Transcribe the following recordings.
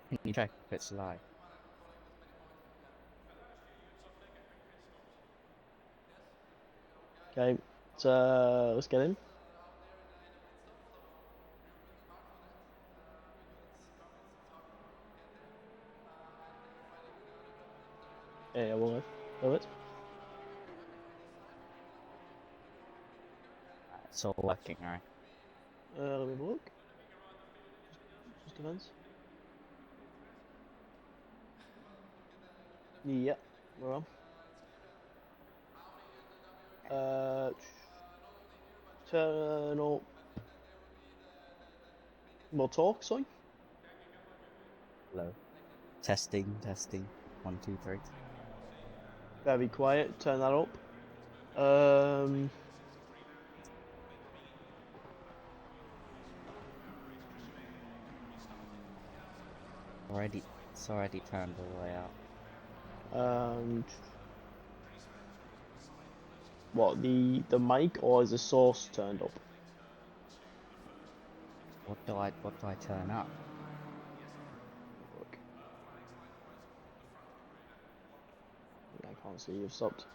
Can you check if it's live? Okay, so let's get in. Yeah, we'll do it. It's all working, right? Let me have a look. Just depends. Yeah, we're on. Turn up. More talk, sorry. Hello. Testing, testing. 1, 2, 3. Very quiet. Turn that up. It's already turned all the way up. What, the mic or is the source turned up? What do I turn up? Look. I can't see you've stopped.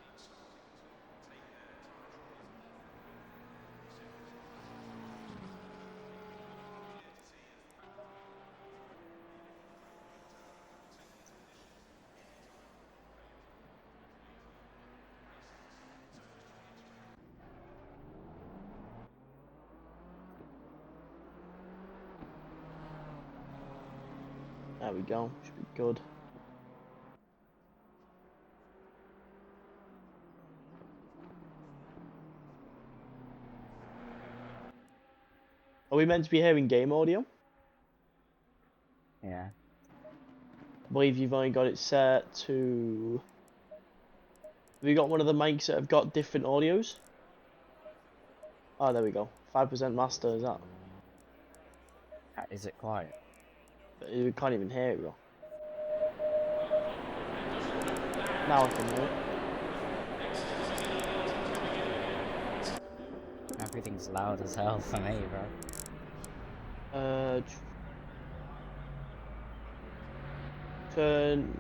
There we go. Should be good. Are we meant to be hearing game audio? Yeah. I believe you've only got it set to... Have you got one of the mics that have got different audios? Oh, there we go. 5% master, is that? Is it quiet? We can't even hear it, though. Now I can hear it. Everything's loud as hell for me, bro. Turn...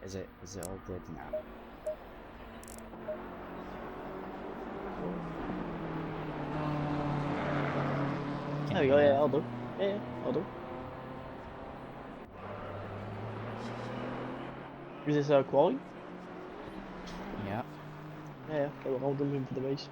Is it all good now? Can There we you go, hear yeah, it? I'll do. Yeah, I'll do. Is this quality? Yeah. Yeah, okay, well, I'll jump in for the race.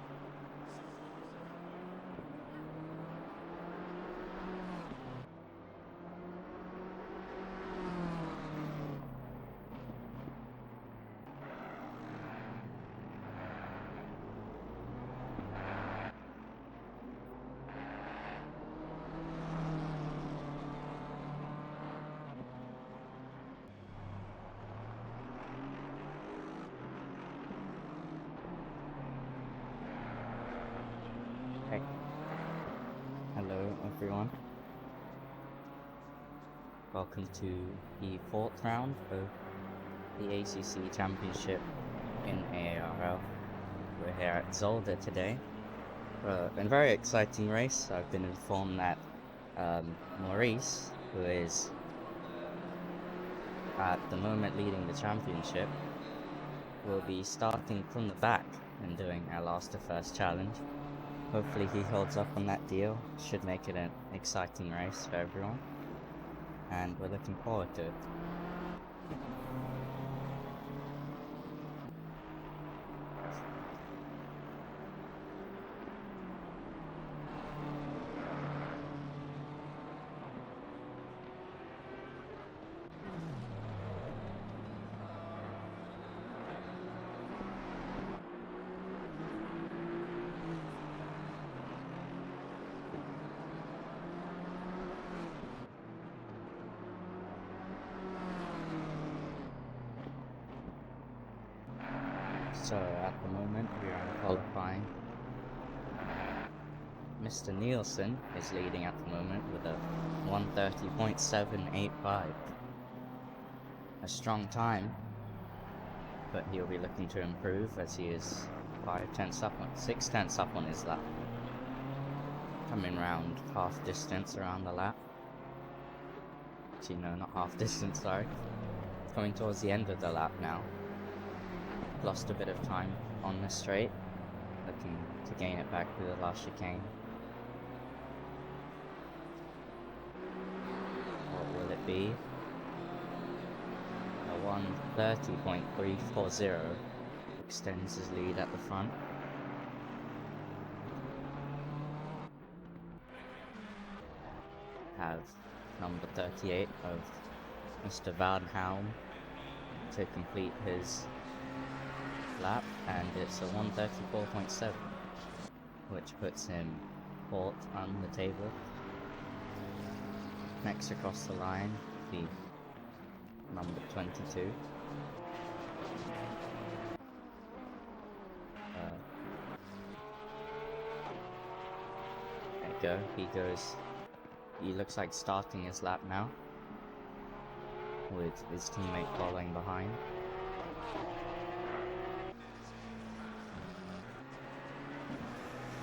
Hey. Hello, everyone. Welcome to the 4th round of the ACC Championship in AARL. We're here at Zolder today. A very exciting race. I've been informed that Maurice, who is at the moment leading the championship, will be starting from the back and doing our last to first challenge. Hopefully he holds up on that deal. Should make it an exciting race for everyone. And we're looking forward to it. So at the moment we are in qualifying. Mr. Nielsen is leading at the moment with a 1:30.785. A strong time, but he'll be looking to improve as he is 6 tenths up on his lap. coming round half distance around the lap. Actually, no, not half distance, sorry. Coming towards the end of the lap now. Lost a bit of time on the straight. Looking to gain it back with the last chicane. What will it be? A 1:30.340 extends his lead at the front. Have number 38 of Mr. Van Helm to complete his lap, and it's a 1:34.7, which puts him fourth on the table. Next across the line, the number 22. There you go, he looks like starting his lap now, with his teammate following behind.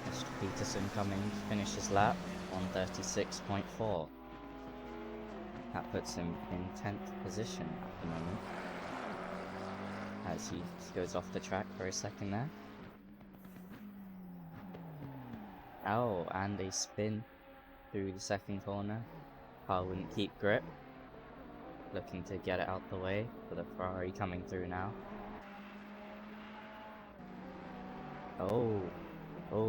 Mr. Peterson coming to finish his lap, 1:36.4. That puts him in 10th position at the moment, as he goes off the track for a second there. Oh, and a spin through the second corner. Car wouldn't keep grip. Looking to get it out the way for the Ferrari coming through now. Oh,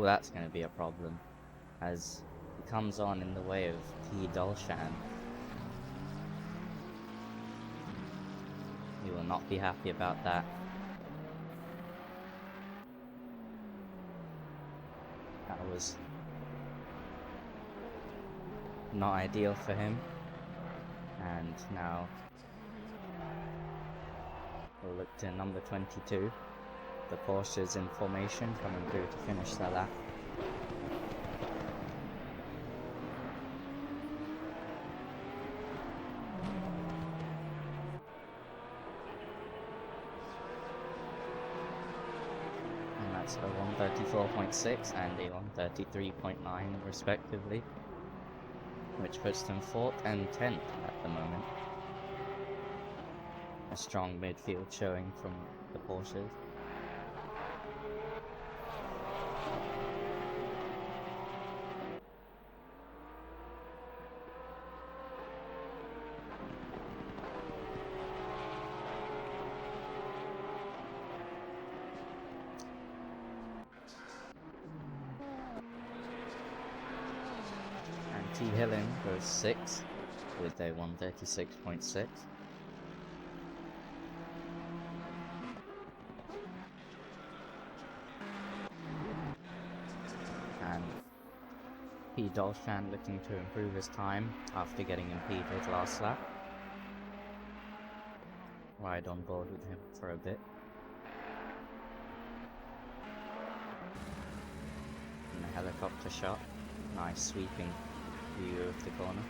that's going to be a problem, as he comes on in the way of P. Dolshan. He will not be happy about that. That was not ideal for him. And now we'll look to number 22. The Porsche's in formation, coming through to finish their lap. And that's a 1:34.6 and a 1:33.9 respectively, which puts them 4th and 10th at the moment. A strong midfield showing from the Porsches. T. Hillen goes 6th with a 1:36.6. And P. Dolshan looking to improve his time after getting impeded last lap. Ride on board with him for a bit. And a helicopter shot. Nice sweeping view of the corner.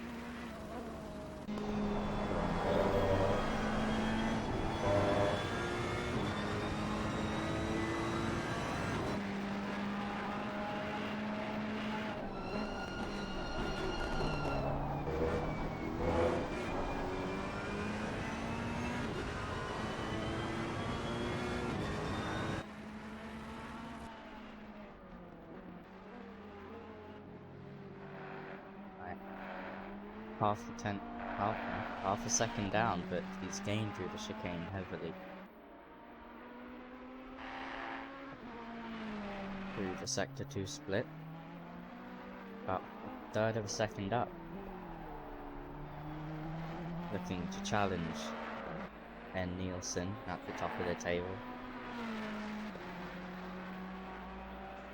Half a second down, but he's gained through the chicane heavily. Through the sector 2 split. About a third of a second up. Looking to challenge N. Nielsen at the top of the table.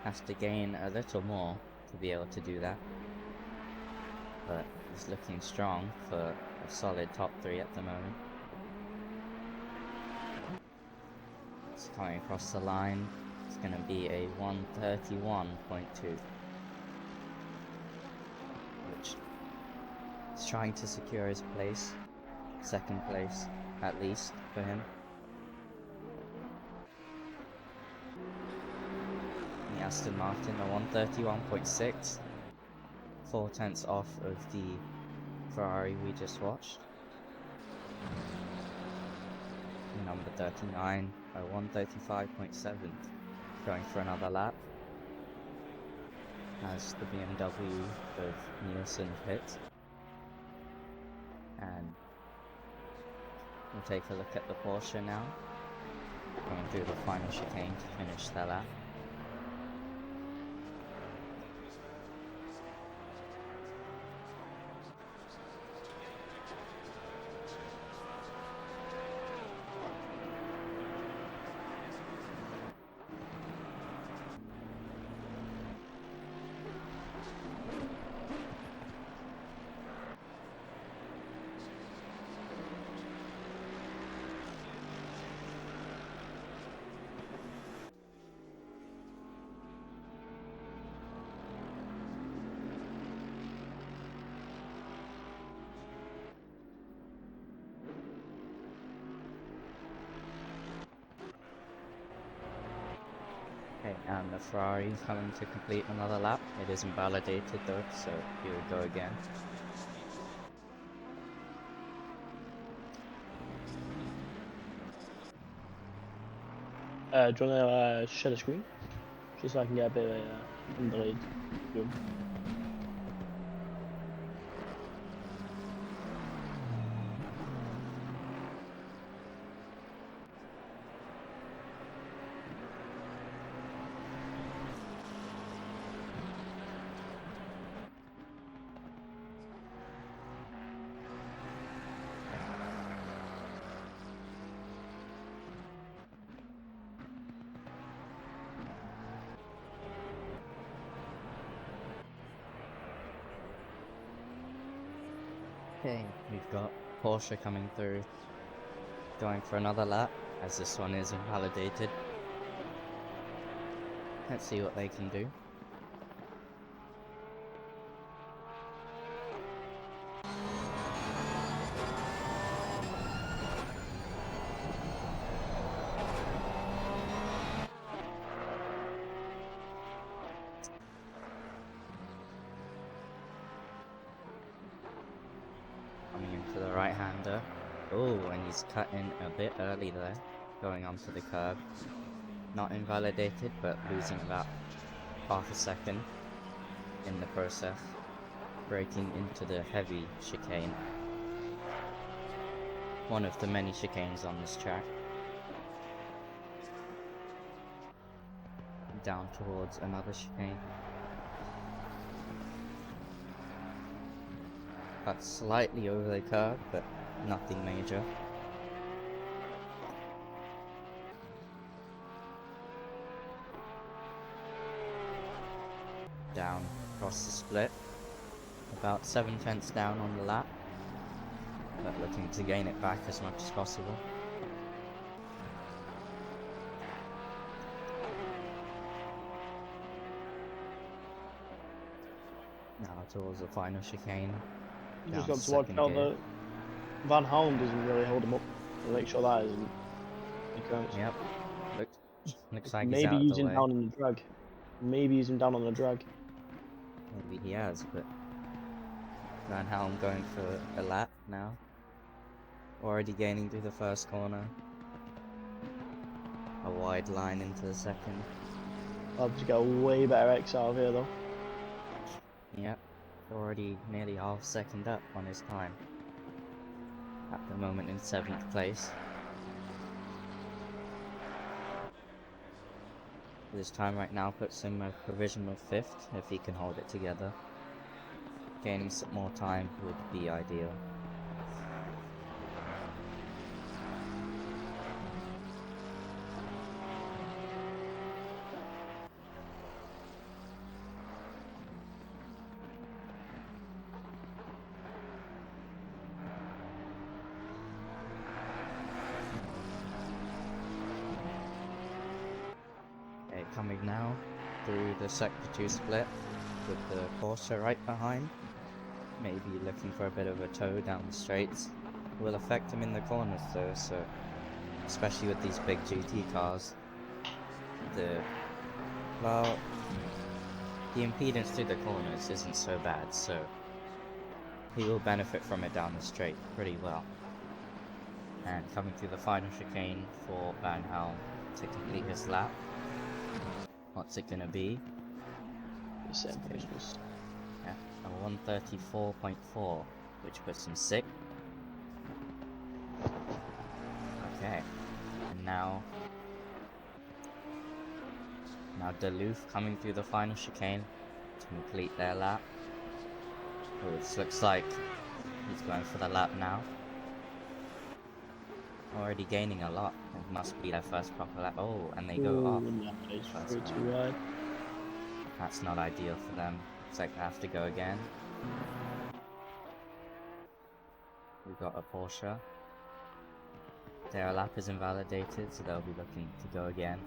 Has to gain a little more to be able to do that. But he's looking strong for a solid top 3 at the moment. It's coming across the line. It's going to be a 1:31.2, which is trying to secure his place, second place at least for him. The Aston Martin, a 1:31.6. 4/10 off of the Ferrari we just watched. Number 39, 135.7, going for another lap. As the BMW of Nielsen pit. And we'll take a look at the Porsche now. Going through the final chicane to finish their lap. Okay, and the Ferrari coming to complete another lap. It is invalidated though, so here we go again. Do you want to share the screen? Just so I can get a bit of undelayed zoom. Okay, we've got Porsche coming through, going for another lap, as this one is invalidated. Let's see what they can do. Coming into the right-hander. Oh, and he's cutting a bit early there, going onto the curb. Not invalidated, but losing about half a second in the process. Braking into the heavy chicane. One of the many chicanes on this track. Down towards another chicane. Cut slightly over the curb, but nothing major. Down across the split. About 7/10 down on the lap. But looking to gain it back as much as possible. Now towards the final chicane. You just Down got to watch second out gear. that Van Hound doesn't really hold him up. To make sure that isn't the occurrence. Yep. Looks like he's Maybe out of the using way. down on the drag. Maybe using down on the drag. Maybe he has, but Van Helm going for a lap now. Already gaining through the first corner. A wide line into the second. I'll have to get a way better X out of here though. Yep. Already nearly half second up on his time. At the moment in 7th place. This time right now puts him a provisional 5th if he can hold it together. Gaining some more time would be ideal. Coming now through the Sector 2 split with the Porsche right behind. Maybe looking for a bit of a tow down the straights. Will affect him in the corners though, so especially with these big GT cars. Well, the impedance through the corners isn't so bad, so he will benefit from it down the straight pretty well. And coming through the final chicane for Van Helm to complete his lap. What's it gonna be? The same positions. Yeah, a 134.4, which puts him 6th. Okay, and now Duluth coming through the final chicane to complete their lap. Which looks like he's going for the lap now. Already gaining a lot. It must be their first proper lap. Oh, and they go off. First too wide. That's not ideal for them. Looks like they have to go again. We've got a Porsche. Their lap is invalidated, so they'll be looking to go again.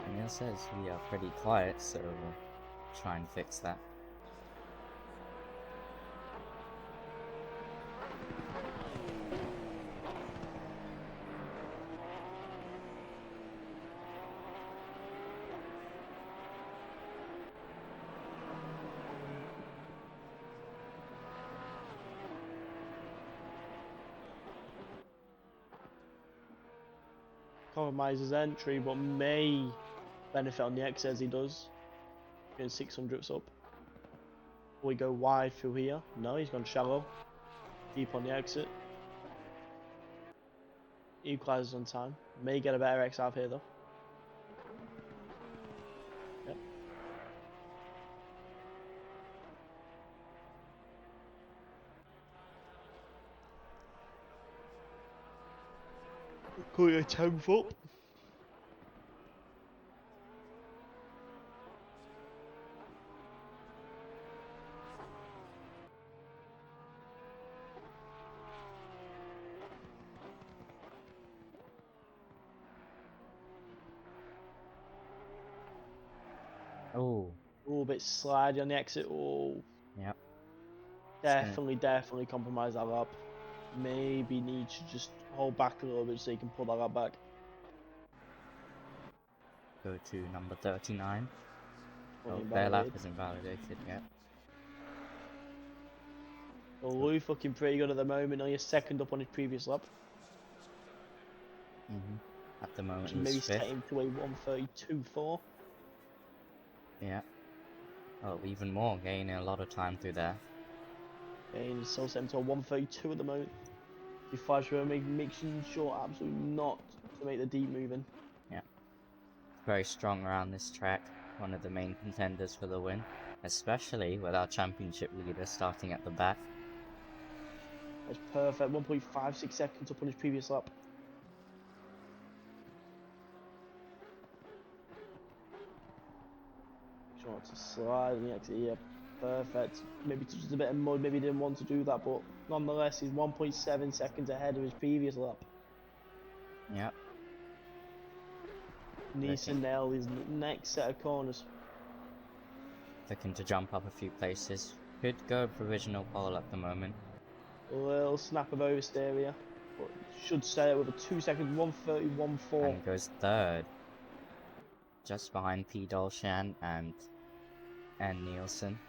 And Neil says we are pretty quiet, so we'll try and fix that. Compromises entry, but may benefit on the exit as he does. Getting 600ths up. Will we go wide through here? No, he's gone shallow. Deep on the exit. Equalizes on time. May get a better X out here though. Yep. Call it a 10th up. Oh. Oh, a bit slidey on the exit. Oh. Yep. Definitely compromise that lap. Maybe need to just hold back a little bit so you can pull that lap back. Go to number 39. Oh, their lap is invalidated, yep. So Lou looking pretty good at the moment. Only a second up on his previous lap. At the moment, Maybe he's 5th. set him to a 132.4. Yeah. Oh, even more, gaining a lot of time through there. And so set him to a 132 at the moment. He flies through, making sure absolutely not to make the deep moving. Yeah. Very strong around this track. One of the main contenders for the win. Especially with our championship leader starting at the back. That's perfect. 1.56 seconds up on his previous lap. Trying to slide on the exit here. Perfect. Maybe just a bit of mud. Maybe he didn't want to do that, but nonetheless, he's 1.7 seconds ahead of his previous lap. Yep. Needs to nail his next set of corners. Looking to jump up a few places. Could go provisional pole at the moment. A little snap of oversteer here. But should stay with a 2 second 131.4. And goes 3rd. Just behind P. Dolshan and Nielsen.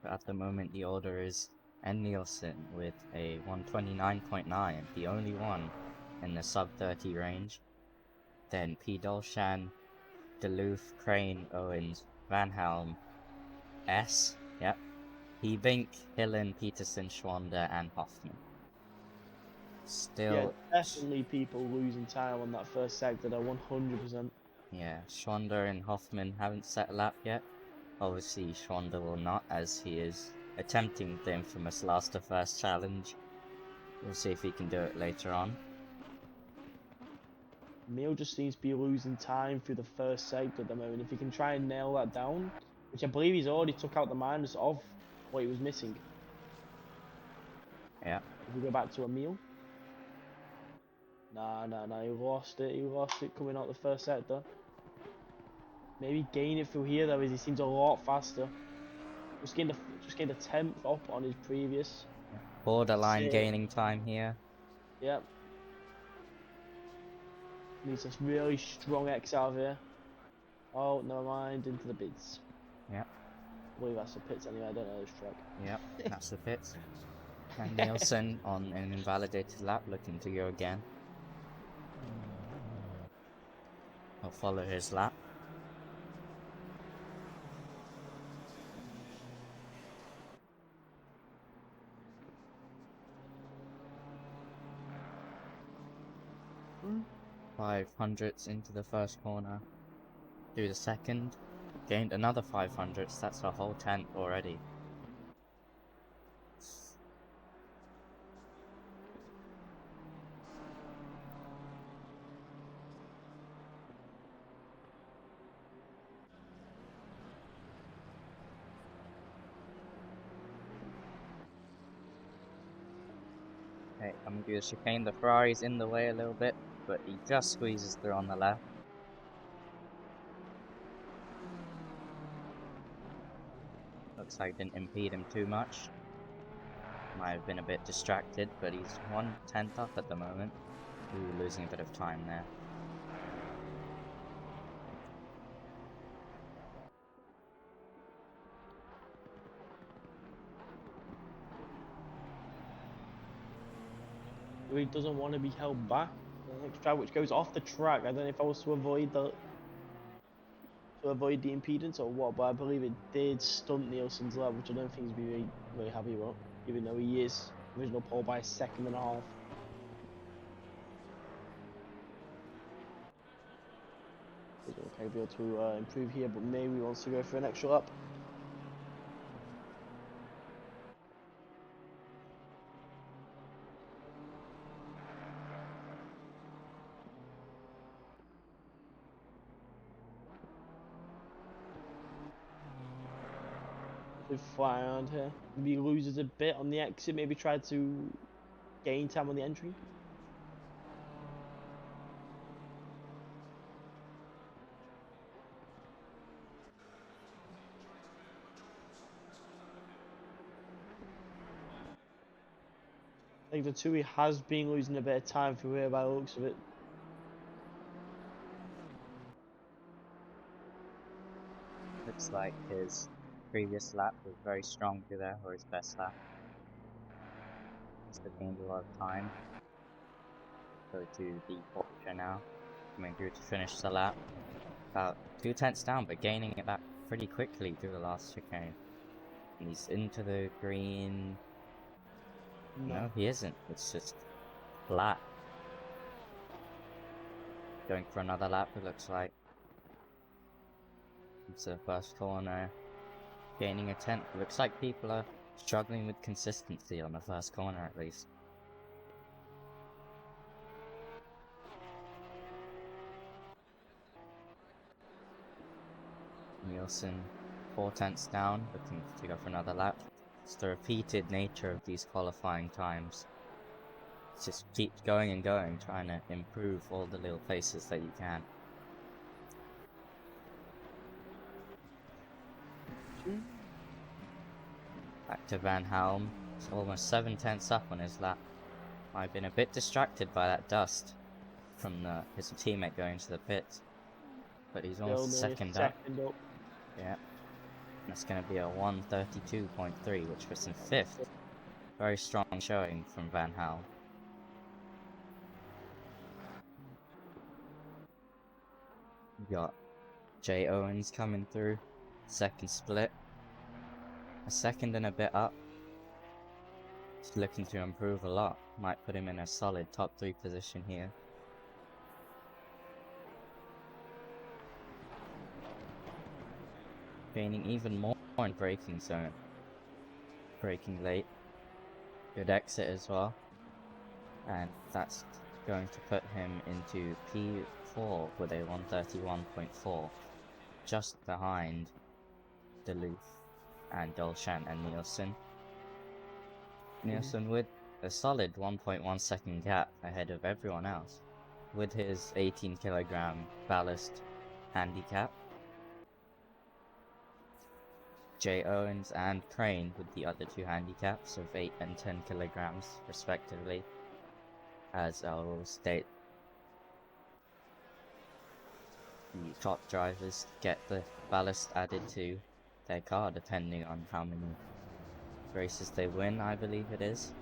But at the moment the order is N. Nielsen with a 129.9, the only one in the sub 30 range. Then P. Dolshan, Duluth, Crane, Owens, Van Helm, S, yep, Hebink, Hillen, Peterson, Schwander, and Hoffman. Still, yeah, definitely people losing time on that first sector, though, 100%. Yeah, Schwander and Hoffman haven't set a lap yet. Obviously, Schwander will not, as he is attempting the infamous last to first challenge. We'll see if he can do it later on. Neil just seems to be losing time through the first sector at the moment. If he can try and nail that down, which I believe he's already took out the minus of what he was missing. Yeah. If we go back to Emil. Nah, he lost it. He lost it coming out the first sector. Maybe gain it through here though, as he seems a lot faster. Just gained a 10th up on his previous. Yeah. Borderline gaining time here. Yep. Needs a really strong X out of here. Oh, never mind, into the pits. Yep, I believe that's the pits anyway, I don't know this track. yep, that's the pits. And Nielsen on an invalidated lap looking to go again. I'll follow his lap. Mm. 500s into the first corner. Through the second. Gained another 500s, that's a whole 10th already. Okay, I'm gonna chicane. The Ferrari's in the way a little bit, but he just squeezes through on the left. Looks like didn't impede him too much. Might have been a bit distracted, but he's 1/10 up at the moment. Ooh, losing a bit of time there. He doesn't want to be held back. The next track which goes off the track. I don't know if I was to avoid the impedance or what, but I believe it did stunt Nielsen's lap, which I don't think he's really, really happy about, even though he is original pole by a second and a half. He's okay to be able to improve here, but maybe he wants to go for an extra lap. Fly around here. Maybe he loses a bit on the exit, maybe try to gain time on the entry. I think the two he has been losing a bit of time through here by the looks of it. Looks like his previous lap was very strong through there, or his best lap. Must have gained a lot of time. Go to the portrait now. Coming through to finish the lap. About 2/10 down, but gaining it back pretty quickly through the last chicane. And he's into the green. No, he isn't. It's just flat. Going for another lap, it looks like. It's the first corner. Gaining a 10th. Looks like people are struggling with consistency on the first corner at least. Nielsen 4/10 down, looking to go for another lap. It's the repeated nature of these qualifying times. It just keeps going and going, trying to improve all the little places that you can. Back to Van Helm. It's almost 7/10 up on his lap. Might have been a bit distracted by that dust from his teammate going to the pits. But he's almost second up. Yeah. That's going to be a 1:32.3, which puts him 5th. Very strong showing from Van Helm. We got Jay Owens coming through. Second split. A second and a bit up. He's looking to improve a lot. Might put him in a solid top 3 position here. Gaining even more in braking zone. Braking late. Good exit as well. And that's going to put him into P4 with a 1:31.4. Just behind Duluth and Dolshan and Nielsen. Nielsen with a solid 1.1 second gap ahead of everyone else. With his 18 kilogram ballast handicap. Jay Owens and Crane with the other 2 handicaps of 8 and 10 kilograms respectively, as I will state. the top drivers get the ballast added to their car depending on how many races they win, I believe it is.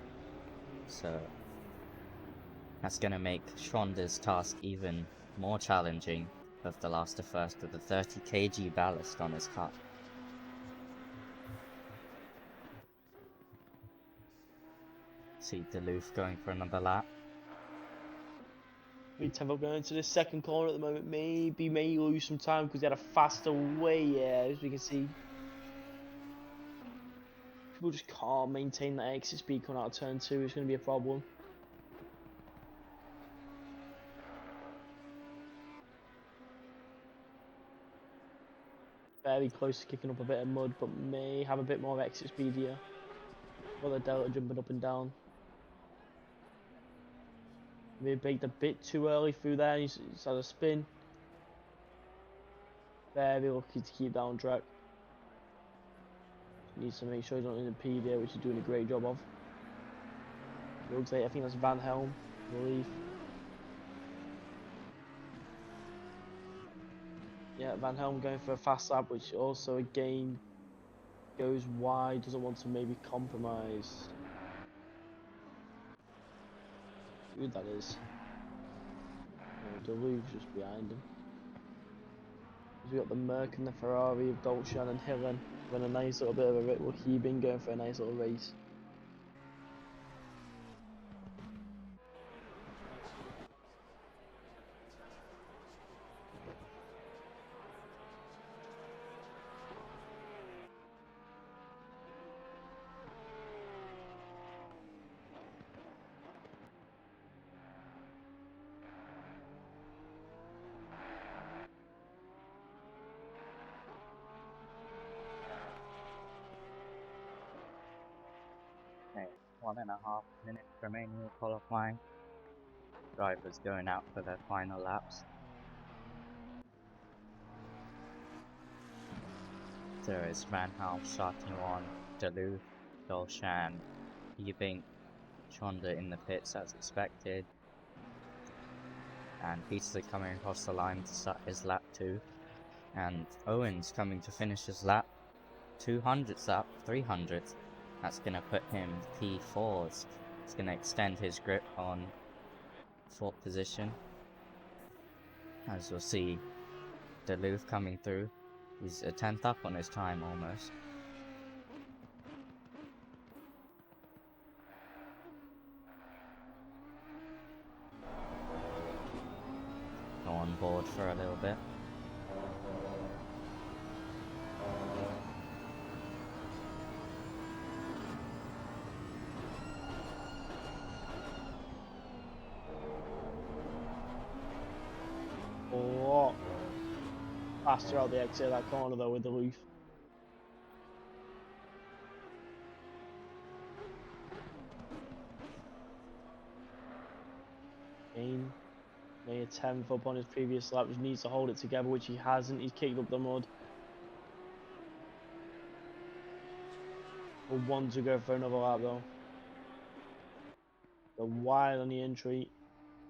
So that's going to make Schwander's task even more challenging of the last to first with the 30 kg ballast on his car. See Duluth going for another lap. Tempo going into the second corner at the moment. Maybe may lose some time because he had a faster way. Yeah, as we can see, people just can't maintain that exit speed coming out of turn 2. It's going to be a problem. Very close to kicking up a bit of mud, but may have a bit more exit speed here. Got the delta jumping up and down. Maybe baked a bit too early through there. He's had a spin. Very lucky to keep that on track. Needs to make sure he's not impede there, which he's doing a great job of. Looks like I think that's Van Helm, I believe. Yeah, Van Helm going for a fast lap, which also again goes wide. Doesn't want to maybe compromise. Who that is? Oh, Duluth's just behind him. We got the Merc and the Ferrari of Dolchan and Hillen having a nice little bit of a rip. Well, he been going for a nice little race. Okay, 1.5 minutes remaining in qualifying. Drivers going out for their final laps. There is Van Helm starting on, Duluth, Dolshan, Ebink, Schwander in the pits as expected. And Peterson coming across the line to start his lap 2. And Owens coming to finish his lap 200th lap, 300th. That's going to put him P4. It's going to extend his grip on 4th position. As we'll see, Duluth coming through. He's a 10th up on his time almost. Go on board for a little bit. Oh, faster out the exit of that corner though with Duluth. Kane made a 10th up on his previous lap, just needs to hold it together, which he hasn't. He's kicked up the mud. We'll want to go for another lap though. Go wide on the entry.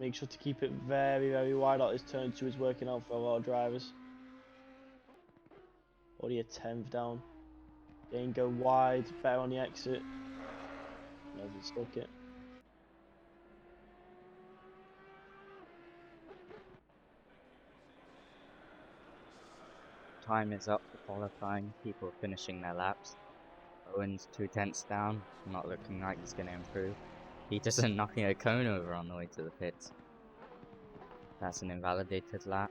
Make sure to keep it very, very wide out. This turn 2 is working out for a lot of drivers. Already a 10th down. Again, go wide, better on the exit. Hasn't stuck it. Time is up for qualifying. People finishing their laps. Owens 2/10 down. Not looking like he's going to improve. Peterson knocking a cone over on the way to the pits. That's an invalidated lap.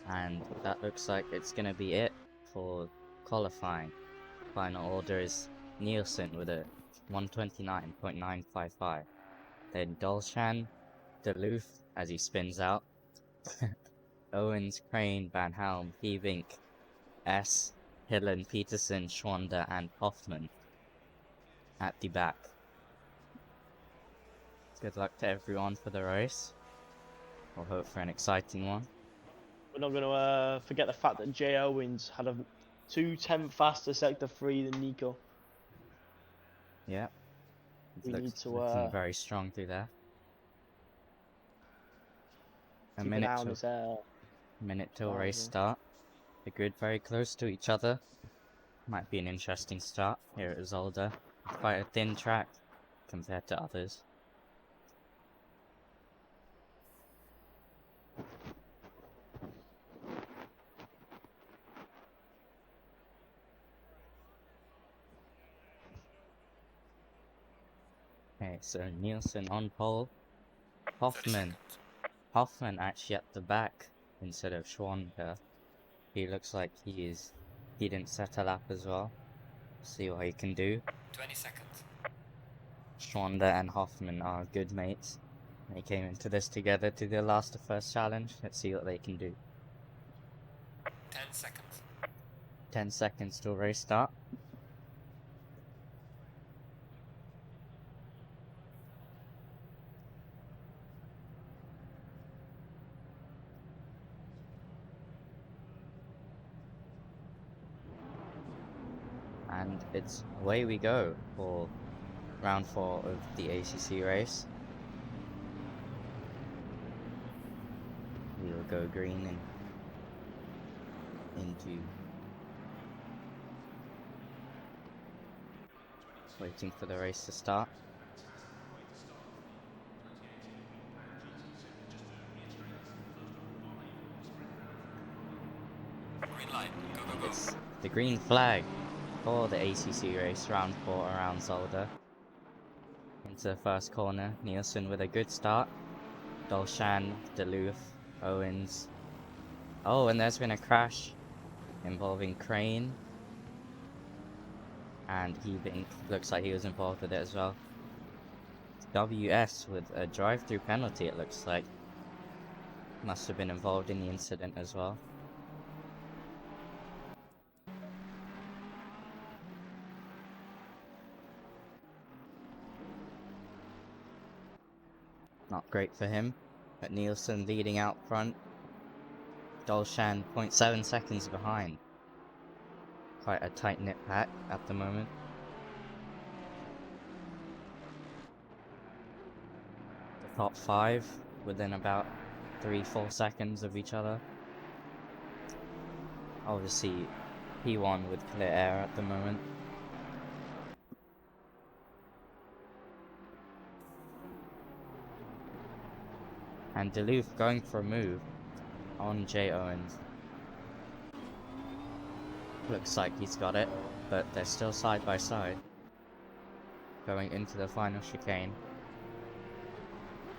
And that looks like it's going to be it for qualifying. Final order is Nielsen with a 129.955. Then Dolshan, Duluth as he spins out. Owens, Crane, Van Helm, Heavink, S, Hillen, Peterson, Schwander, and Hoffman at the back. Good luck to everyone for the race. We'll hope for an exciting one. We're not going to forget the fact that Jay Owens had a 2/10 faster sector 3 than Nico. Yep. We need to looking very strong through there. A Keep an eye on his minute till bar as race well. start. The grid very close to each other. Might be an interesting start here at Zolder. Quite a thin track compared to others. Okay, so Nielsen on pole. Hoffman actually at the back instead of Schwander. He looks like he didn't set a lap as well. See what he can do. 20 seconds. Schwander and Hoffman are good mates. They came into this together to the last of first challenge. Let's see what they can do. 10 seconds. 10 seconds till race start. And it's away we go for round 4 of the ACC race. We will go green and into waiting for the race to start. Green light. Go, go, go. It's the green flag for the ACC race, round 4 around Zolder. Into the first corner, Nielsen with a good start. Dolshan, Duluth, Owens. Oh, and there's been a crash involving Crane. And Heaving, looks like he was involved with it as well. WS with a drive-through penalty, it looks like. Must have been involved in the incident as well. Not great for him, but Nielsen leading out front. Dolshan 0.7 seconds behind. Quite a tight-knit pack at the moment. The top 5 within about 3-4 seconds of each other. Obviously, P1 with clear air at the moment. And Duluth going for a move on J. Owens. Looks like he's got it, but they're still side by side. Going into the final chicane.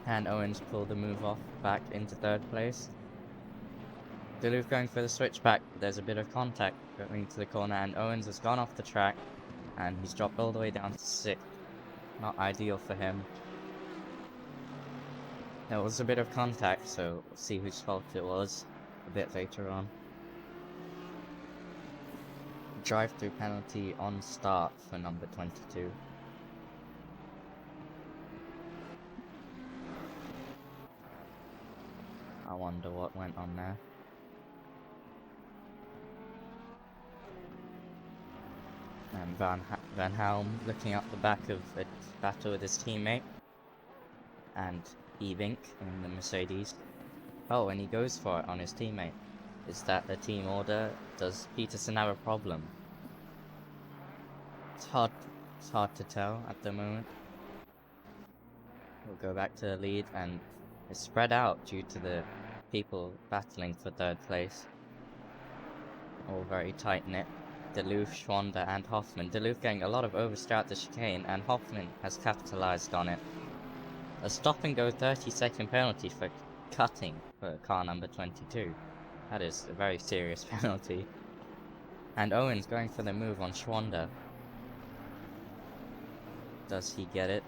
Can Owens pull the move off back into 3rd place? Duluth going for the switchback. There's a bit of contact going to the corner, and Owens has gone off the track, and he's dropped all the way down to 6th. Not ideal for him. There was a bit of contact, so we'll see whose fault it was a bit later on. Drive-through penalty on start for number 22. I wonder what went on there. And Van Helm looking up the back of a battle with his teammate. And Evink in the Mercedes. Oh, and he goes for it on his teammate. Is that the team order? Does Peterson have a problem? It's hard to tell at the moment. We'll go back to the lead, and it's spread out due to the people battling for 3rd place. All very tight-knit. Duluth, Schwander and Hoffman. Duluth getting a lot of oversteer at the chicane, and Hoffman has capitalized on it. A stop-and-go 30-second penalty for cutting for car number 22. That is a very serious penalty. And Owens going for the move on Schwander. Does he get it?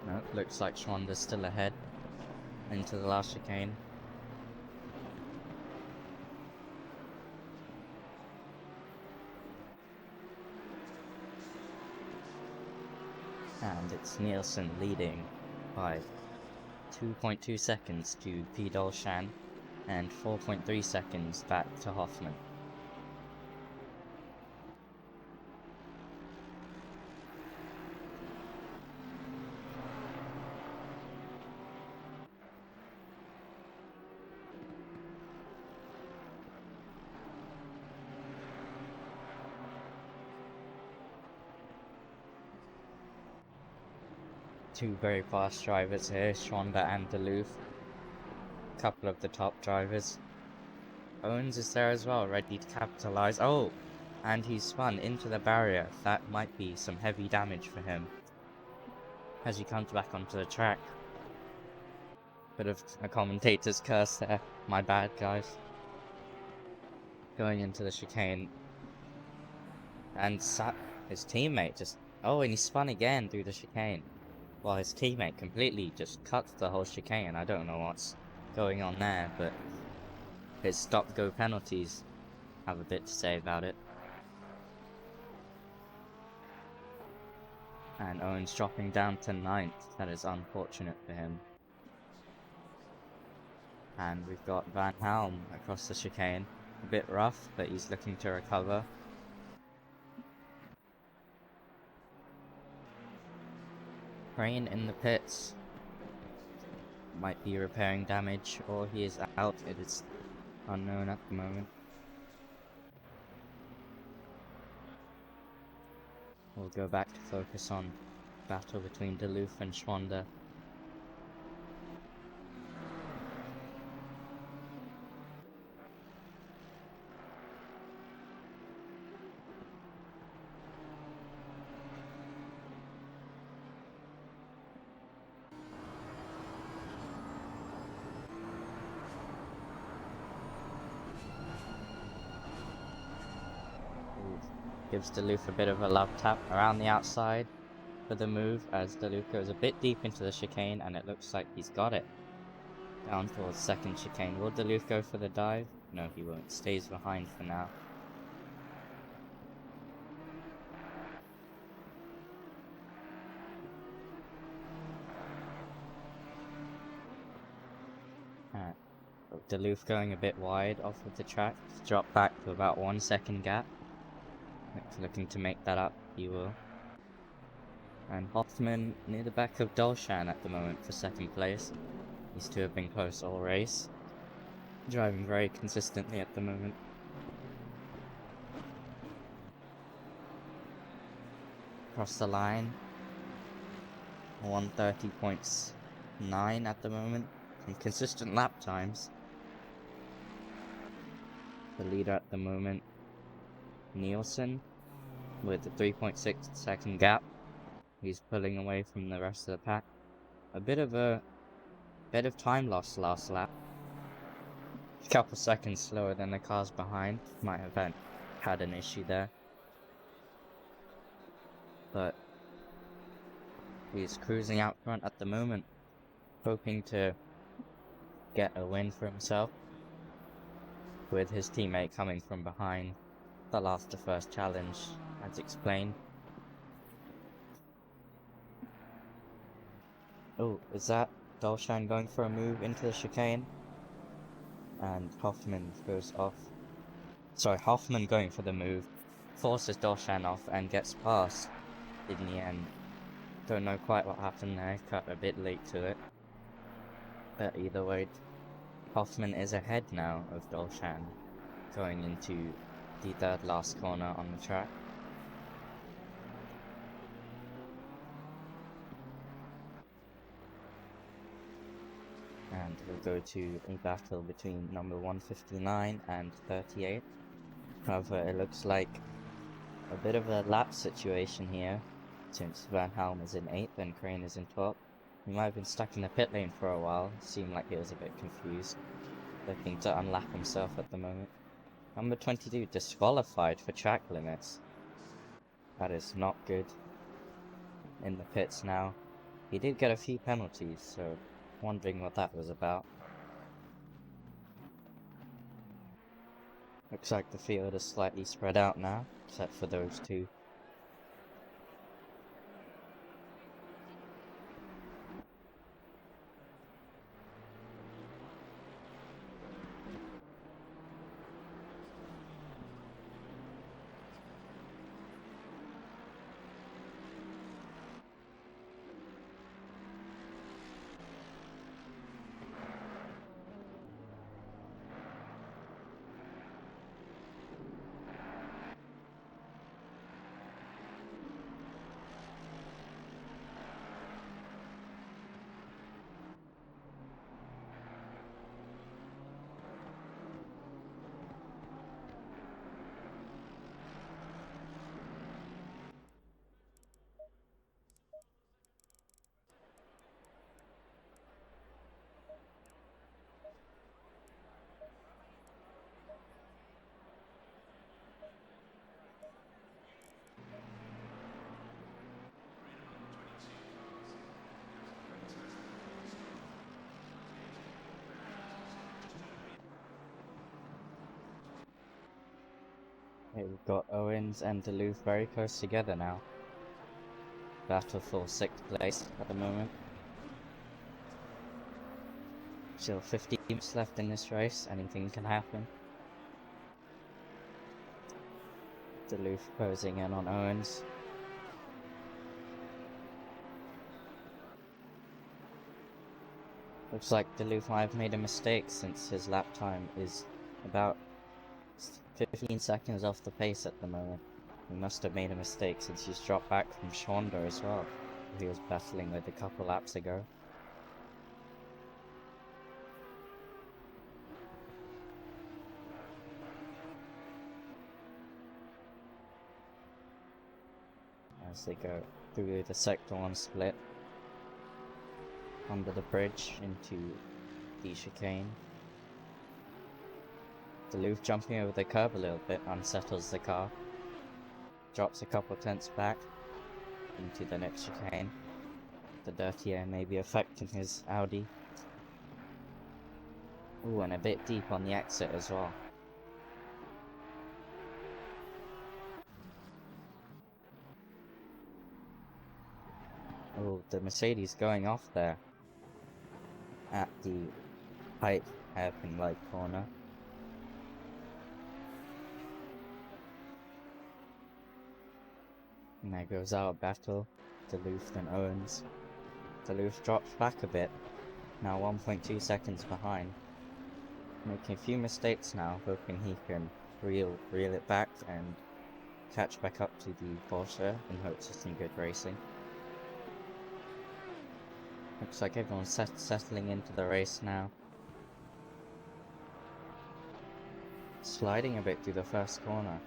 No, looks like Schwander's still ahead into the last chicane. And it's Nielsen leading by 2.2 seconds to P. Dolshan and 4.3 seconds back to Hoffman. two very fast drivers here, Schwander and Duluth. Couple of the top drivers. Owens is there as well, ready to capitalize. Oh, and he's spun into the barrier. That might be some heavy damage for him as he comes back onto the track. Bit of a commentator's curse there. My bad, guys. Going into the chicane. And his teammate just... Oh, and he spun again through the chicane. Well, his teammate completely just cut the whole chicane. I don't know what's going on there, but his stop-go penalties have a bit to say about it. And Owens dropping down to 9th. That is unfortunate for him. And we've got Van Helm across the chicane. A bit rough, but he's looking to recover. Crane in the pits. Might be repairing damage, or he is out. It is unknown at the moment. We'll go back to focus on battle between Duluth and Schwander. Gives Duluth a bit of a love tap around the outside for the move as Duluth goes a bit deep into the chicane, and it looks like he's got it. Down towards second chicane. Will Duluth go for the dive? No, he won't. Stays behind for now. Duluth going a bit wide off of the track. Drop back to about 1 second gap. Looking to make that up, he will. And Hoffman near the back of Dolshan at the moment for second place. These two have been close all race. Driving very consistently at the moment. Across the line. 130.9 at the moment. Some consistent lap times. The leader at the moment, Nielsen, with a 3.6 second gap. He's pulling away from the rest of the pack. A bit of time loss last lap. A couple seconds slower than the cars behind. Might have had an issue there. But he's cruising out front at the moment, hoping to get a win for himself, with his teammate coming from behind. The last to first challenge, as explained. Oh, is that Dolshan going for a move into the chicane? And Hoffman goes off. Sorry, Hoffman going for the move. Forces Dolshan off and gets past in the end. Don't know quite what happened there, cut a bit late to it. But either way, Hoffman is ahead now of Dolshan, going into the third last corner on the track. And we'll go to a battle between number 159 and 38. However, it looks like a bit of a lap situation here, since Van Helm is in 8th and Crane is in 12th. He might have been stuck in the pit lane for a while. Seemed like he was a bit confused, looking to unlap himself at the moment. Number 22 disqualified for track limits. That is not good. In the pits now. He did get a few penalties, so wondering what that was about. Looks like the field is slightly spread out now, except for those two. Okay, we've got Owens and Duluth very close together now. Battle for 6th place at the moment. Still 15 minutes left in this race, anything can happen. Duluth closing in on Owens. Looks like Duluth might have made a mistake since his lap time is about 15 seconds off the pace at the moment. He must have made a mistake since he's dropped back from Zolder as well, who he was battling with a couple laps ago. As they go through the sector 1 split under the bridge into the chicane. Duluth jumping over the curb a little bit unsettles the car. Drops a couple tenths back into the next chicane. The dirty air may be affecting his Audi. Ooh, and a bit deep on the exit as well. Oh, the Mercedes going off there at the tight hairpin light corner. And there goes our battle, Duluth and Owens. Duluth drops back a bit, now 1.2 seconds behind. Making a few mistakes now, hoping he can reel it back and catch back up to the Porsche in hopes of some good racing. Looks like everyone's settling into the race now. Sliding a bit through the first corner.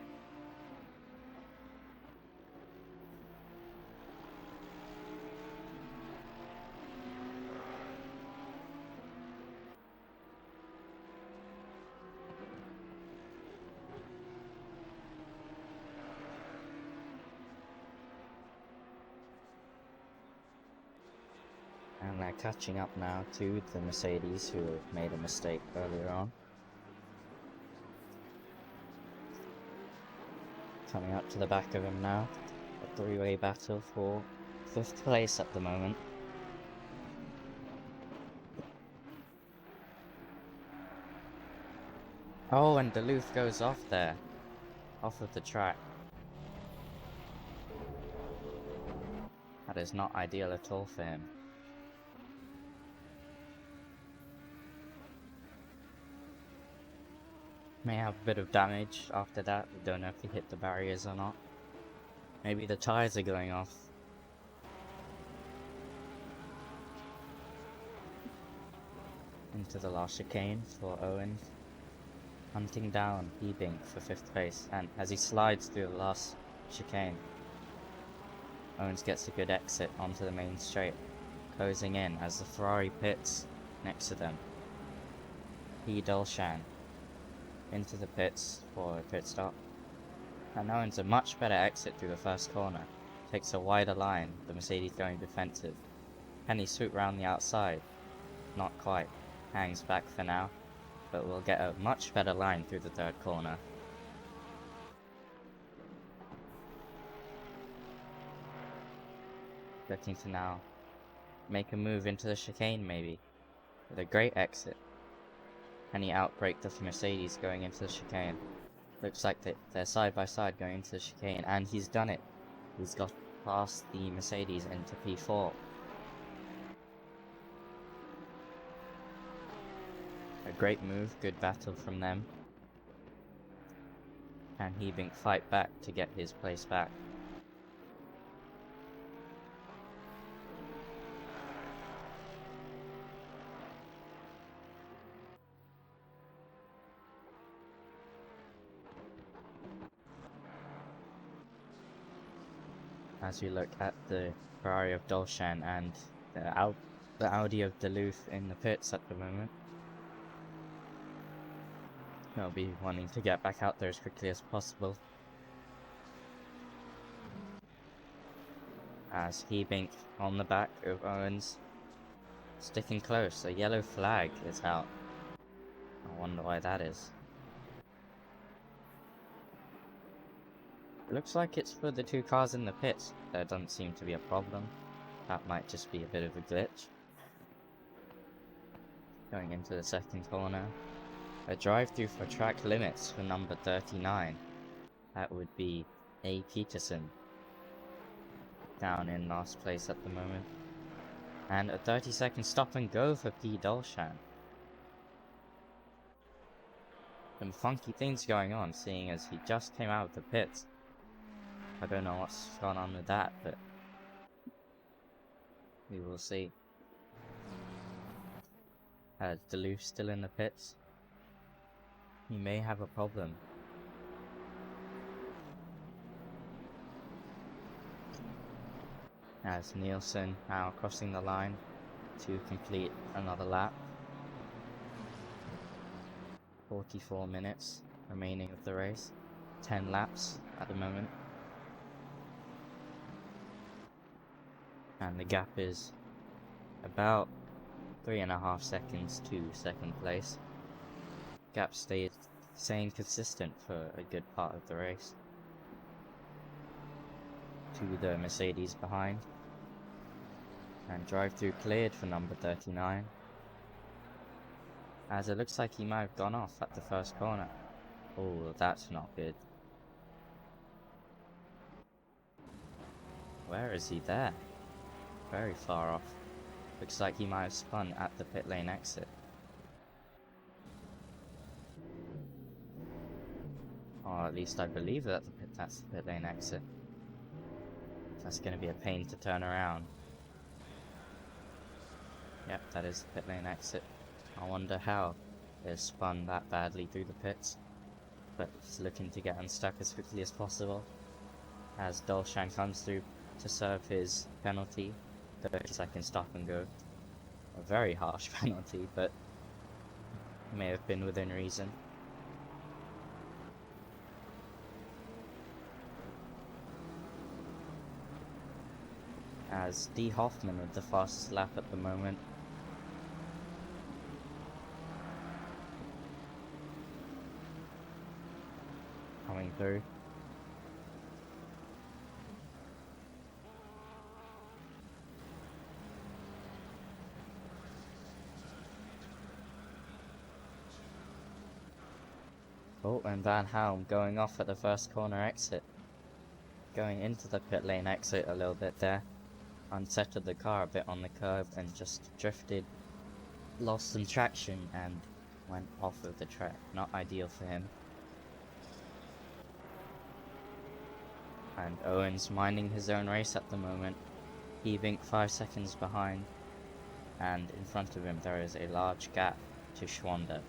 And they're catching up now to the Mercedes, who made a mistake earlier on. Coming up to the back of him now. A three-way battle for 5th place at the moment. Oh, and Duluth goes off there. Off of the track. That is not ideal at all for him. May have a bit of damage after that. We don't know if he hit the barriers or not. Maybe the tires are going off. Into the last chicane for Owens. Hunting down Ebing for 5th place, and as he slides through the last chicane, Owens gets a good exit onto the main straight, closing in as the Ferrari pits next to them. Dolshan into the pits for a pit stop, and Owens a much better exit through the first corner, takes a wider line, the Mercedes going defensive. Can he swoop round the outside? Not quite, hangs back for now, but we'll get a much better line through the 3rd corner. Looking to now make a move into the chicane maybe, with a great exit. Can he outbrake the Mercedes going into the chicane? Looks like they're side by side going into the chicane, and he's done it. He's got past the Mercedes into P4. A great move, good battle from them. Can Hebink fight back to get his place back? As we look at the Ferrari of Dolshan and the Audi of Duluth in the pits at the moment. They'll be wanting to get back out there as quickly as possible. As Hebink on the back of Owens, sticking close. A yellow flag is out. I wonder why that is. It looks like it's for the two cars in the pits. There doesn't seem to be a problem. That might just be a bit of a glitch. Going into the second corner. A drive-through for track limits for number 39. That would be A. Peterson. Down in last place at the moment. And a 30-second stop and go for P. Dolshan. Some funky things going on, seeing as he just came out of the pits. I don't know what's going on with that, but we will see. Duluth still in the pits. He may have a problem. As Nielsen now crossing the line to complete another lap. 44 minutes remaining of the race. 10 laps at the moment. And the gap is about 3.5 seconds to second place. Gap stayed staying consistent for a good part of the race. To the Mercedes behind. And drive-through cleared for number 39. As it looks like he might have gone off at the first corner. Oh, that's not good. Where is he there? Very far off. Looks like he might have spun at the pit lane exit. Or at least I believe that that's the pit lane exit. That's going to be a pain to turn around. Yep, that is the pit lane exit. I wonder how it spun that badly through the pits. But he's looking to get unstuck as quickly as possible. As Dolshan comes through to serve his penalty. 30-second stop and go. A very harsh penalty, but may have been within reason. As D. Hoffman with the fastest lap at the moment. Coming through. Oh, and Van Helm going off at the first corner exit. Going into the pit lane exit a little bit there. Unsettled the car a bit on the curb and just drifted, lost some traction and went off of the track. Not ideal for him. And Owens minding his own race at the moment. Heaving 5 seconds behind. And in front of him there is a large gap to Schwander.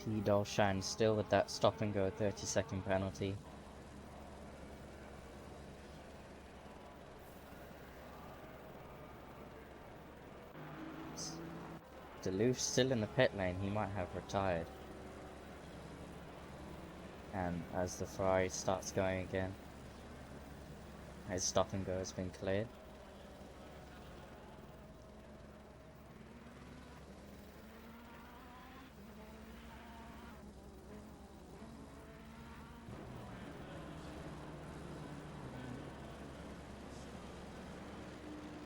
P. Dolshan still with that stop and go 30-second penalty. Duluth still in the pit lane, he might have retired. And as the Ferrari starts going again, his stop and go has been cleared.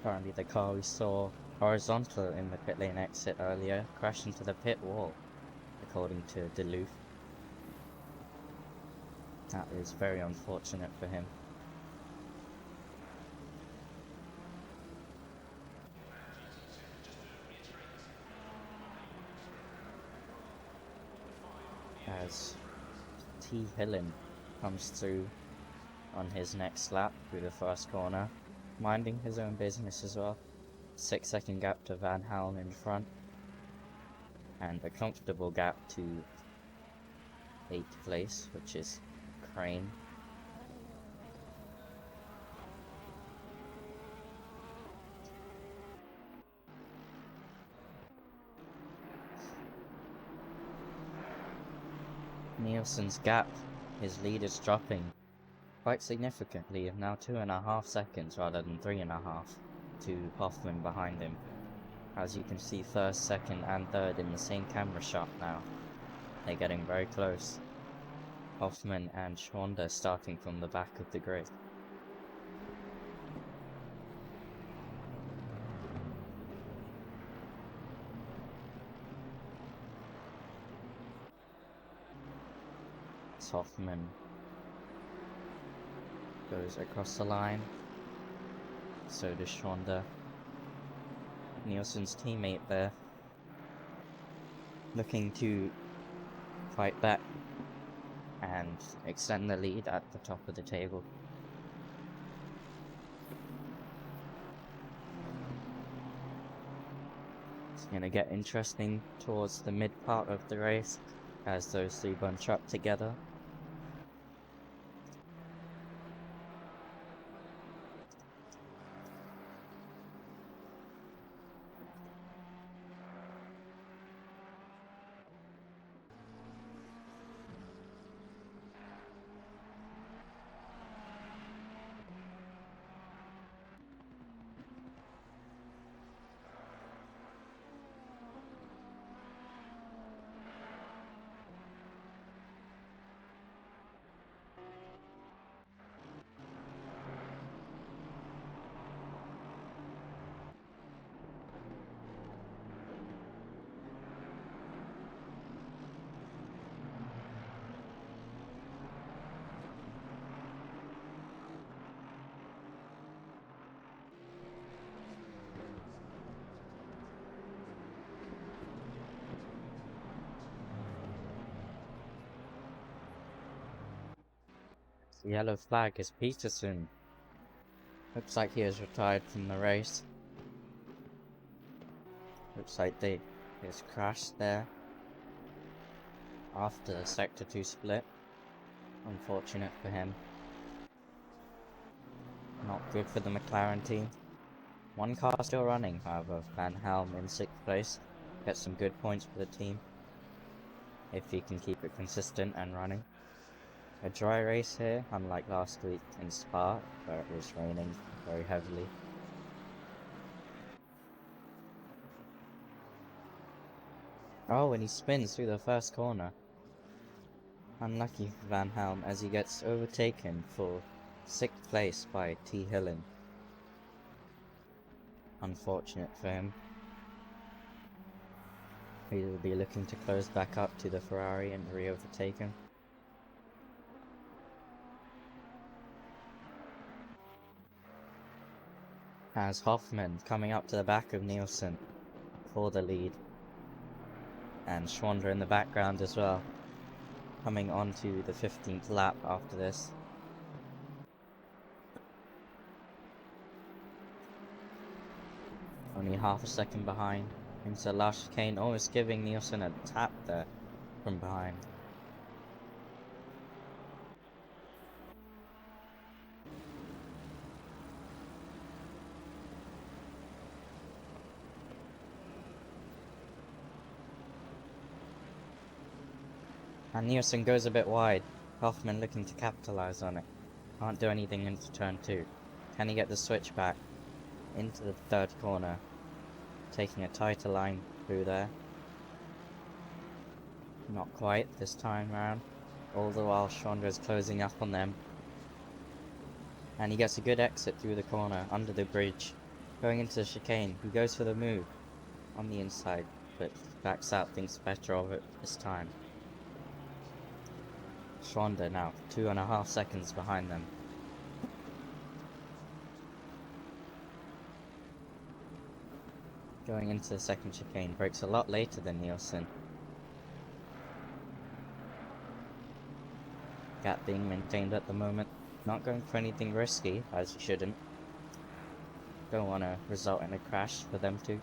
Currently the car we saw horizontal in the pit lane exit earlier crashed into the pit wall, according to Duluth. That is very unfortunate for him. As T. Hillen comes through on his next lap through the first corner, minding his own business as well. 6-second gap to Van Helm in front, and a comfortable gap to 8th place, which is Crane. Nielsen's gap, his lead is dropping quite significantly, now 2.5 seconds rather than 3.5 to Hoffman behind him. As you can see, first, second and third in the same camera shot now. They're getting very close. Hoffman and Zolder starting from the back of the grid. Hoffman goes across the line. So does Zolder. Nielsen's teammate there, looking to fight back and extend the lead at the top of the table. It's going to get interesting towards the mid part of the race as those three bunch up together. The yellow flag is Peterson. Looks like he has retired from the race. Looks like they just crashed there after the Sector 2 split. Unfortunate for him. Not good for the McLaren team. One car still running, however. Van Helm in 6th place. Gets some good points for the team, if he can keep it consistent and running. A dry race here, unlike last week in Spa, where it was raining very heavily. Oh, and he spins through the first corner. Unlucky for Van Helm as he gets overtaken for 6th place by T. Hillen. Unfortunate for him. He will be looking to close back up to the Ferrari and re-overtake him. As Hoffman coming up to the back of Nielsen for the lead. And Zolder in the background as well, coming on to the 15th lap after this. Only half a second behind. Into the last chicane, almost giving Nielsen a tap there from behind. And Nielsen goes a bit wide. Hoffman looking to capitalize on it. Can't do anything into turn 2. Can he get the switch back into the 3rd corner? Taking a tighter line through there. Not quite this time round. All the while Zolder is closing up on them. And he gets a good exit through the corner, under the bridge. Going into the chicane, he goes for the move on the inside, but backs out, thinks better of it this time. Zolder now 2.5 seconds behind them. Going into the second chicane, brakes a lot later than Nielsen. Gap being maintained at the moment. Not going for anything risky, as you shouldn't. Don't want to result in a crash for them too.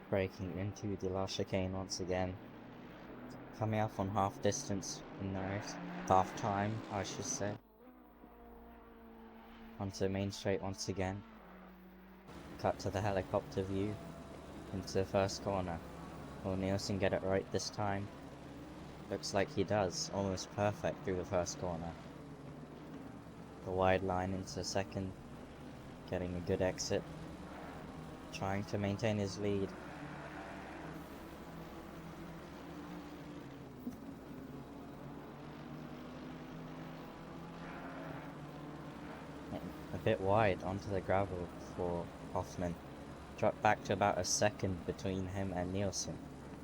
Braking into the last chicane once again. Coming up on half distance in the race. Half time, I should say. onto the main straight once again. Cut to the helicopter view into the first corner. Will Nielsen get it right this time? Looks like he does, almost perfect through the first corner. The wide line into the second, getting a good exit, trying to maintain his lead. A bit wide onto the gravel for Hoffman. Dropped back to about a second between him and Nielsen.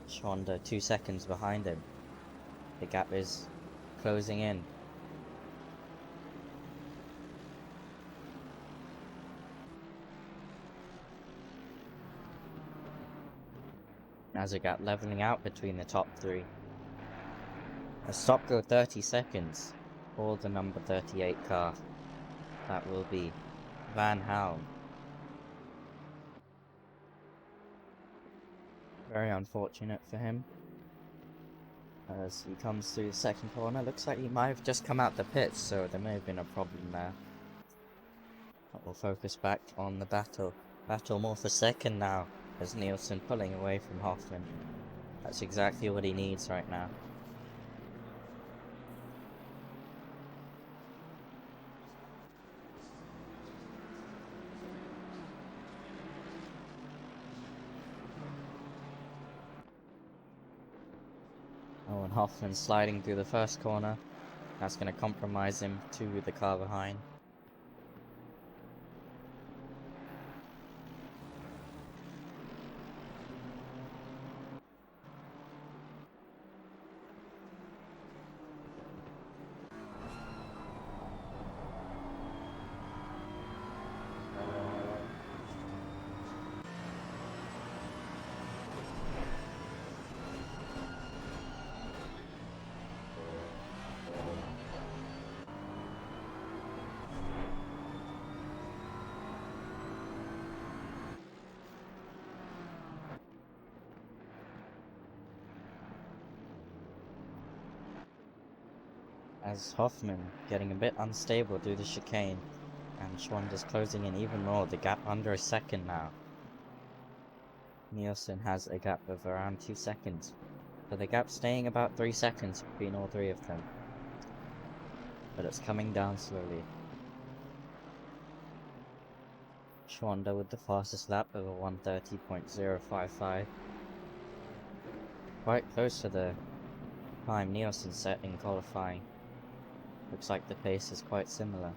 Schwander 2 seconds behind him. The gap is closing in. As a gap leveling out between the top three. A stop go 30 seconds for the number 38 car. That will be Van Helm. Very unfortunate for him. As he comes through the second corner, looks like he might have just come out the pits, so there may have been a problem there. But we'll focus back on the battle. Battle more for second now, as Nielsen pulling away from Hoffman. That's exactly what he needs right now. Oh, and Hoffman sliding through the first corner. That's going to compromise him to the car behind. As Hoffman getting a bit unstable through the chicane, and Schwander's closing in even more, the gap under a second now. Nielsen has a gap of around 2 seconds, but the gap staying about 3 seconds between all three of them. But it's coming down slowly. Schwander with the fastest lap of a 1:30.055. Quite close to the time Nielsen set in qualifying. Looks like the pace is quite similar.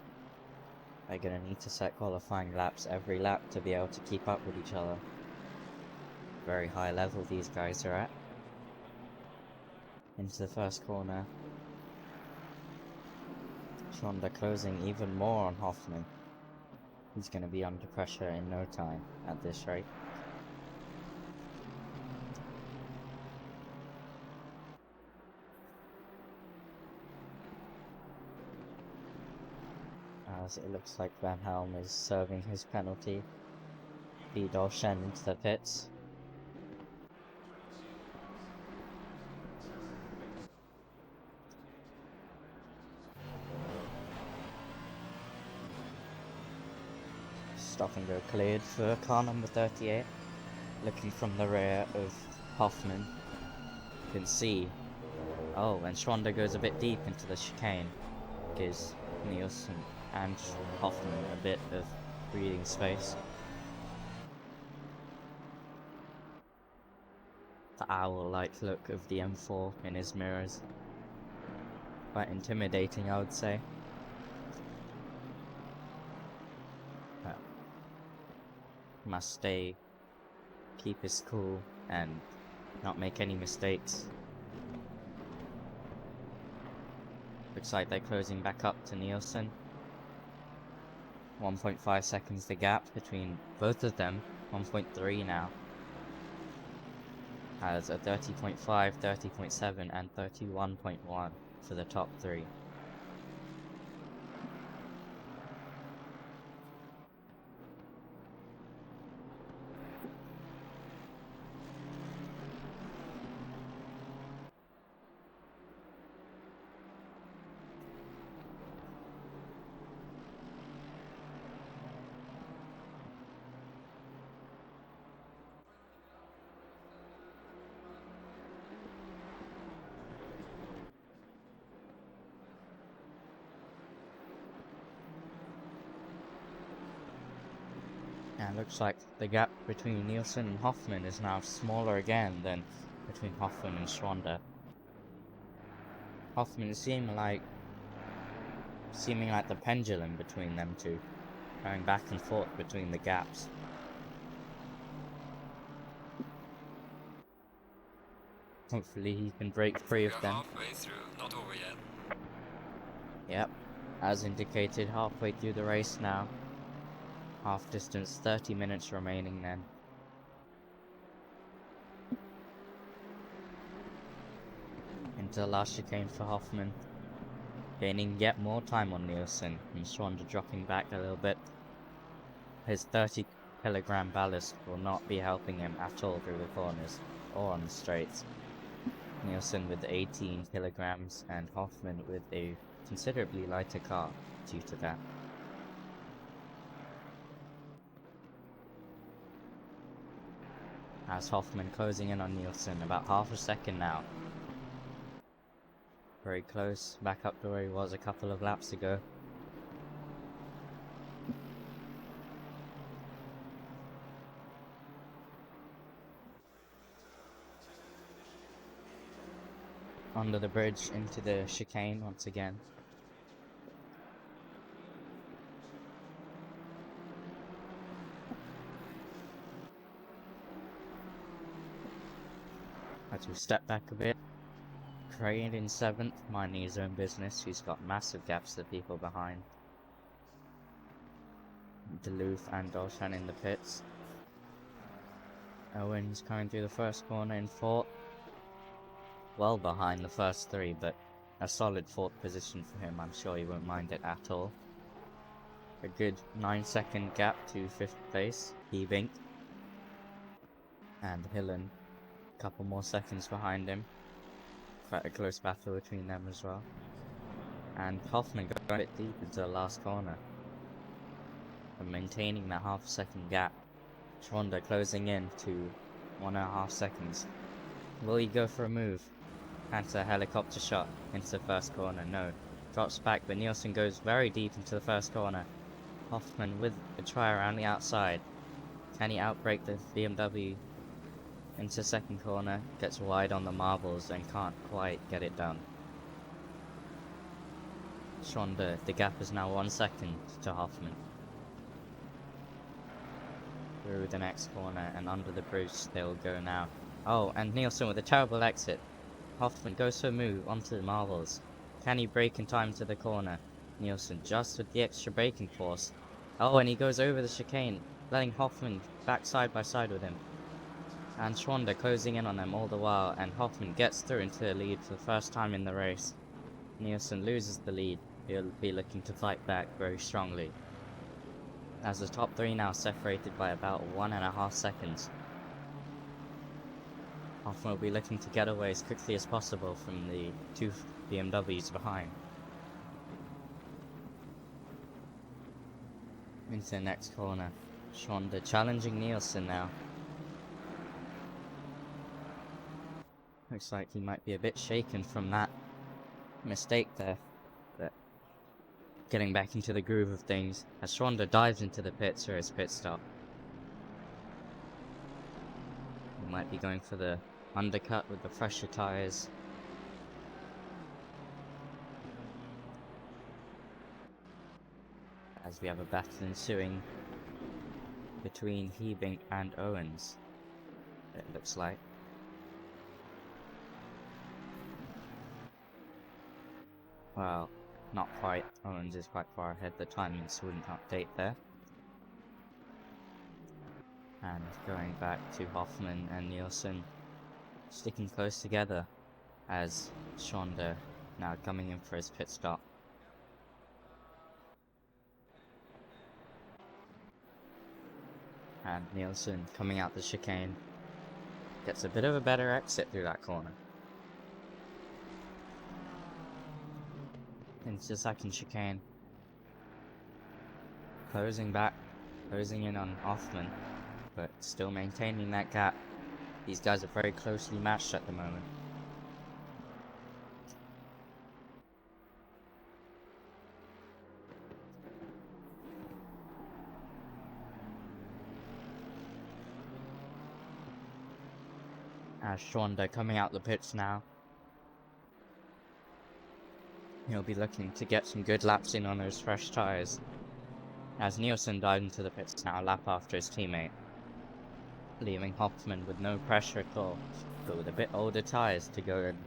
They're going to need to set qualifying laps every lap to be able to keep up with each other. Very high level these guys are at. Into the first corner. Schwander closing even more on Hoffman. He's going to be under pressure in no time at this rate. As it looks like Van Helm is serving his penalty. Lead Shen into the pits. Stop and go cleared for car number 38. Looking from the rear of Hoffman. You can see. Oh, and Schwander goes a bit deep into the chicane. Gives Nielsen and Hoffman a bit of breathing space. The owl-like look of the M4 in his mirrors. Quite intimidating, I would say. But must keep his cool and not make any mistakes. Looks like they're closing back up to Nielsen. 1.5 seconds the gap between both of them. 1.3 now. Has a 30.5, 30.7 and 31.1 for the top three. And looks like the gap between Nielsen and Hoffman is now smaller again than between Hoffman and Schwander. Hoffman is seeming like the pendulum between them two, going back and forth between the gaps. Hopefully he can break free We're of them. halfway through, not over yet. Yep, as indicated, halfway through the race now. Half distance, 30 minutes remaining then. Into the last chicane for Hoffman. Gaining yet more time on Nielsen, and Schwander dropping back a little bit. His 30 kilogram ballast will not be helping him at all through the corners, or on the straights. Nielsen with 18 kilograms, and Hoffman with a considerably lighter car due to that. As Hoffman closing in on Nielsen, about half a second now. Very close, back up to where he was a couple of laps ago. Under the bridge into the chicane once again. As we step back a bit. Crane in 7th, minding his own business. He's got massive gaps to people behind. Duluth and Dolshan in the pits. Owens coming through the first corner in 4th. Well behind the first 3, but a solid 4th position for him. I'm sure he won't mind it at all. A good 9-second gap to 5th place. Hebink and Hillen. A couple more seconds behind him. Quite a close battle between them as well. And Hoffman got a bit deep into the last corner. And maintaining that half-second gap. Schwander closing in to 1.5 seconds. Will he go for a move? Panther helicopter shot into the first corner. No. Drops back, but Nielsen goes very deep into the first corner. Hoffman with a try around the outside. Can he outbrake the BMW into second corner? Gets wide on the marbles and can't quite get it done. Schwander, the gap is now 1 second to Hoffman. Through the next corner and under the bridge they'll go now. Oh, and Nielsen with a terrible exit. Hoffman goes for a move onto the marbles. Can he brake in time to the corner? Nielsen just with the extra braking force. Oh, and he goes over the chicane, letting Hoffman back side by side with him. And Schwander closing in on them all the while, and Hoffman gets through into the lead for the first time in the race. Nielsen loses the lead. He'll be looking to fight back very strongly. As the top 3 now separated by about 1.5 seconds. Hoffman will be looking to get away as quickly as possible from the 2 BMWs behind. Into the next corner. Schwander challenging Nielsen now. Looks like he might be a bit shaken from that mistake there. But getting back into the groove of things as Schwander dives into the pits for his pit stop. He might be going for the undercut with the fresher tyres. As we have a battle ensuing between Hebink and Owens, it looks like. Well, not quite. Owens is quite far ahead. The timings wouldn't update there. And going back to Hoffman and Nielsen sticking close together as Schwander now coming in for his pit stop. And Nielsen coming out the chicane gets a bit of a better exit through that corner. Into the second chicane. Closing back, closing in on Hoffman, but still maintaining that gap. These guys are very closely matched at the moment. As Zolder coming out the pits now. He'll be looking to get some good laps in on those fresh tyres. As Nielsen dived into the pits now, lap after his teammate. Leaving Hoffman with no pressure at all, but with a bit older tyres to go and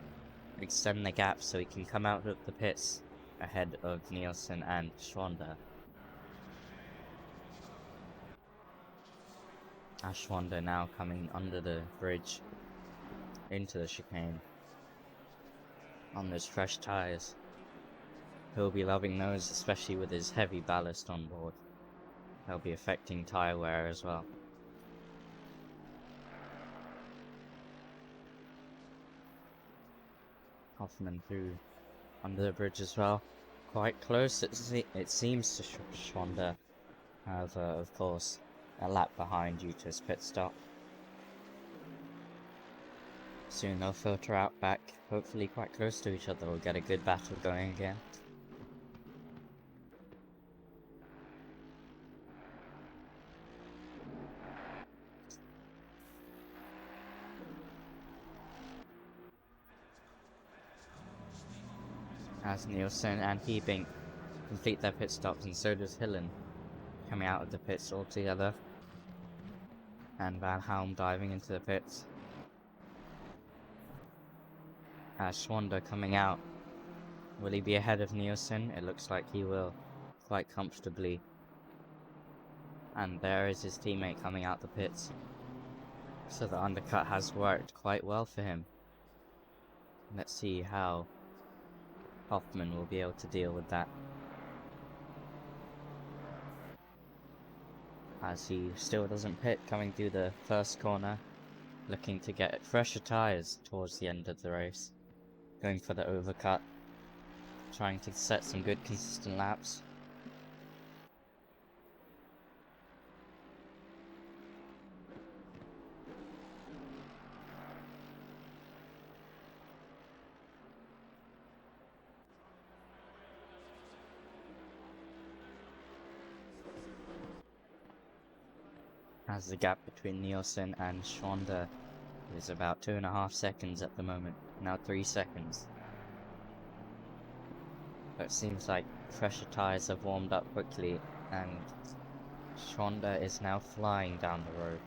extend the gap so he can come out of the pits ahead of Nielsen and Zolder. Zolder now coming under the bridge into the chicane on those fresh tyres. He'll be loving those, especially with his heavy ballast on board. They'll be affecting tyre wear as well. Hoffman through under the bridge as well. Quite close, it seems to Zolder. However, of course, a lap behind due to his pit stop. Soon they'll filter out back, hopefully quite close to each other. We'll get a good battle going again. As Nielsen and Hebink complete their pit stops, and so does Hillen, coming out of the pits all together. And Van Helm diving into the pits. As Zolder coming out. Will he be ahead of Nielsen? It looks like he will, quite comfortably. And there is his teammate coming out the pits. So the undercut has worked quite well for him. Let's see how Hoffman will be able to deal with that. As he still doesn't pit, coming through the first corner, looking to get fresher tyres towards the end of the race. Going for the overcut, trying to set some good consistent laps. As the gap between Nielsen and Zolder is about 2.5 seconds at the moment, now 3 seconds. But it seems like fresher tyres have warmed up quickly, and Zolder is now flying down the road.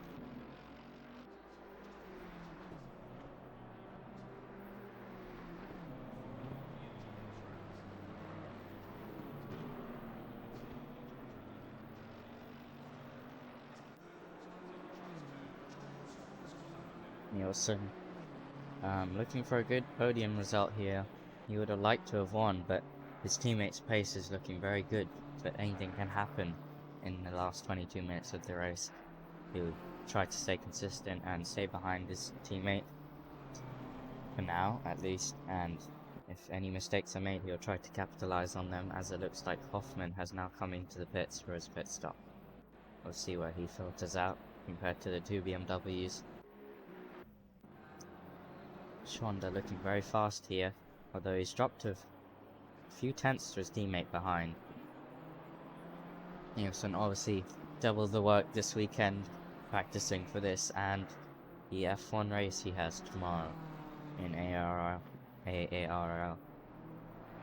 Nielsen, looking for a good podium result here. He would have liked to have won, but his teammate's pace is looking very good. But anything can happen in the last 22 minutes of the race. He'll try to stay consistent and stay behind his teammate, for now at least, and if any mistakes are made, he'll try to capitalize on them, as it looks like Hoffman has now come into the pits for his pit stop. We'll see where he filters out compared to the two BMWs. Zolder looking very fast here, although he's dropped a few tenths to his teammate behind. Nielsen obviously doubled the work this weekend practicing for this and the F1 race he has tomorrow in AARL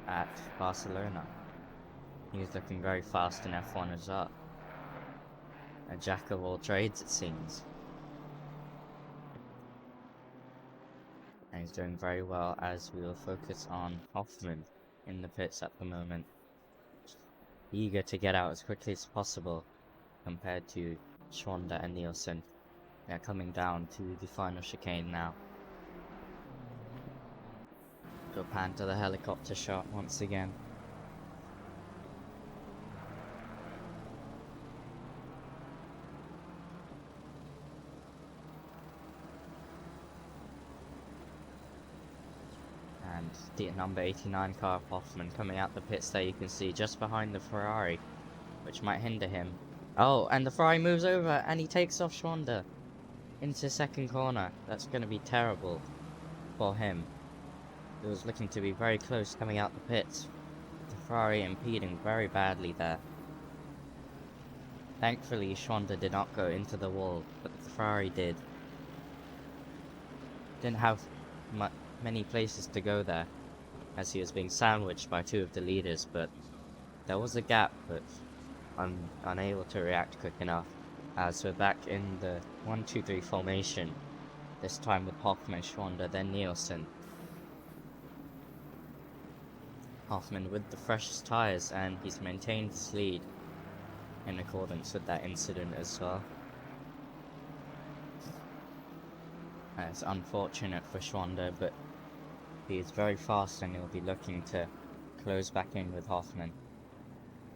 at Barcelona. He's looking very fast in F1 as well. A jack of all trades, it seems. And he's doing very well, as we will focus on Hoffman in the pits at the moment. Eager to get out as quickly as possible compared to Zolder and Nielsen. They're coming down to the final chicane now. Go pan to the helicopter shot once again. And the number 89 car of Hoffman coming out the pits there, you can see just behind the Ferrari, which might hinder him. Oh, and the Ferrari moves over and he takes off Zolder into second corner. That's going to be terrible for him. It was looking to be very close coming out the pits. The Ferrari impeding very badly there. Thankfully, Zolder did not go into the wall, but the Ferrari did. didn't have many places to go there, as he was being sandwiched by two of the leaders, but there was a gap, but unable to react quick enough. As we're back in the 1-2-3 formation, this time with Hoffman, Schwander, then Nielsen. Hoffman with the freshest tyres, and he's maintained his lead in accordance with that incident as well. It's unfortunate for Schwander, but he is very fast and he'll be looking to close back in with Hoffman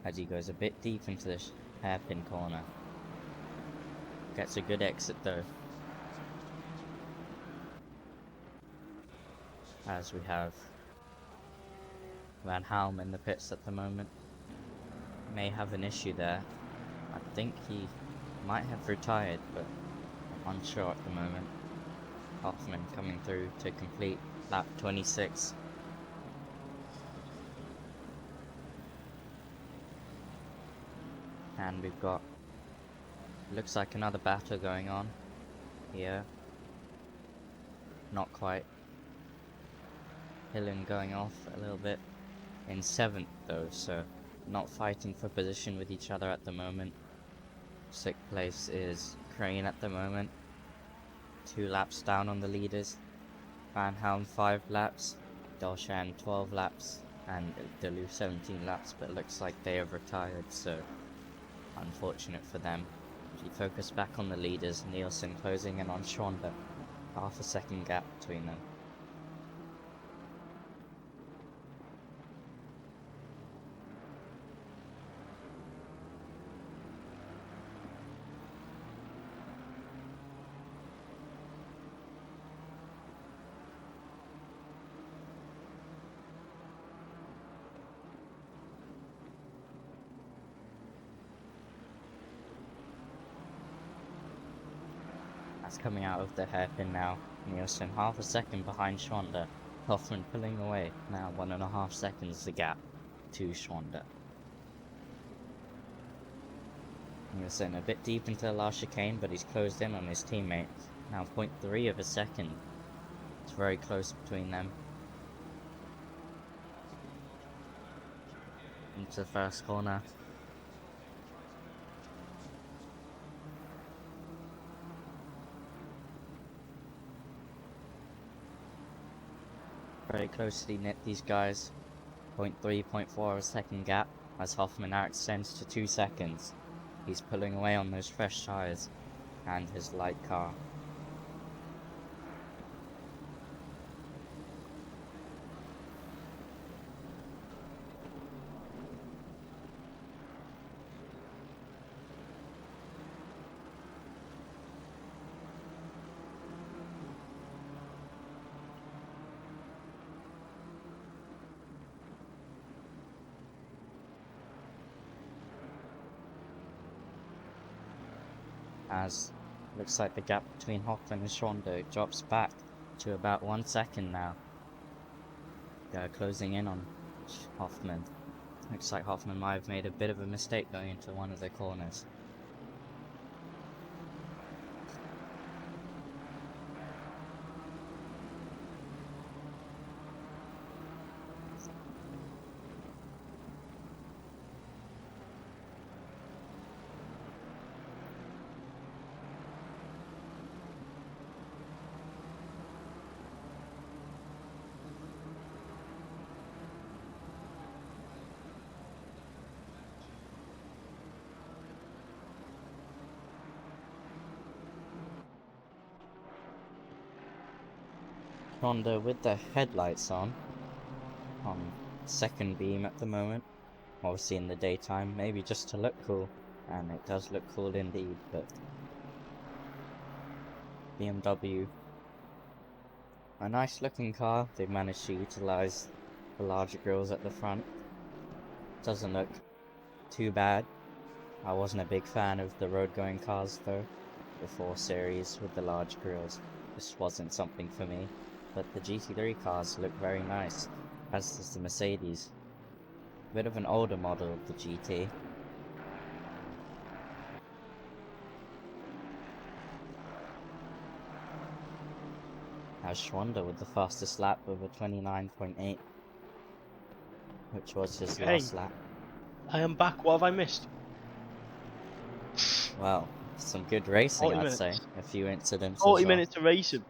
as he goes a bit deep into the hairpin corner. Gets a good exit though, as we have Van Halm in the pits at the moment. May have an issue there. I think he might have retired, but I'm unsure at the moment. Hoffman coming through to complete lap 26. And we've got, looks like another battle going on here. Not quite. Hillen going off a little bit in 7th though, so not fighting for position with each other at the moment. 6th place is Crane at the moment. 2 laps down on the leaders. Van Helm 5 laps, Dolshan 12 laps, and Deleuze 17 laps, but it looks like they have retired, so unfortunate for them. If you focus back on the leaders, Nielsen closing in on Schwander, half a second gap between them. Coming out of the hairpin now. Nielsen half a second behind Schwander. Hoffman pulling away. Now 1.5 seconds the gap to Schwander. Nielsen a bit deep into the last chicane, but he's closed in on his teammate. Now 0.3 of a second. It's very close between them. Into the first corner. Very closely knit, these guys. 0.3, 0.4 of a second gap as Hoffman now extends to 2 seconds. He's pulling away on those fresh tyres and his light car. As looks like the gap between Hoffman and Schwander drops back to about 1 second now. They're closing in on Hoffman. Looks like Hoffman might have made a bit of a mistake going into one of the corners. Honda with the headlights on second beam at the moment, obviously in the daytime, maybe just to look cool, and it does look cool indeed, but BMW, a nice looking car. They've managed to utilize the larger grills at the front. Doesn't look too bad. I wasn't a big fan of the road going cars though, the 4 Series with the large grills. This wasn't something for me. But the GT3 cars look very nice, as does the Mercedes. Bit of an older model of the GT. As Schwander with the fastest lap of a 29.8, which was his Okay. last lap. I am back. What have I missed? Well, some good racing, 40 I'd say. minutes. A few incidents 40 as well. minutes of racing.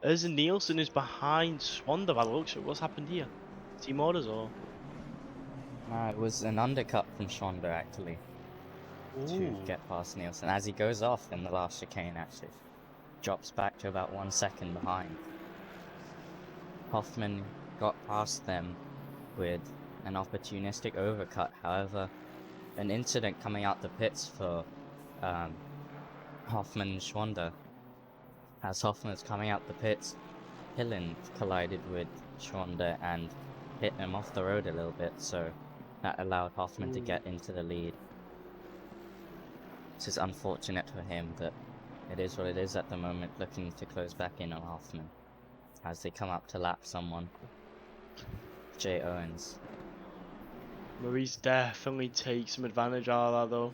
As Nielsen is behind Schwander by the looks of it. What's happened here? Team orders or? No, it was an undercut from Schwander actually to Ooh. get past Nielsen. As he goes off in the last chicane, actually drops back to about 1 second behind. Hoffman got past them with an opportunistic overcut. However, an incident coming out the pits for Hoffman and Schwander. As Hoffman was coming out the pits, Hillen collided with Schwander and hit him off the road a little bit, so that allowed Hoffman to get into the lead. This is unfortunate for him, but it is what it is at the moment, looking to close back in on Hoffman as they come up to lap someone. Jay Owens. Maurice definitely takes some advantage out of that though.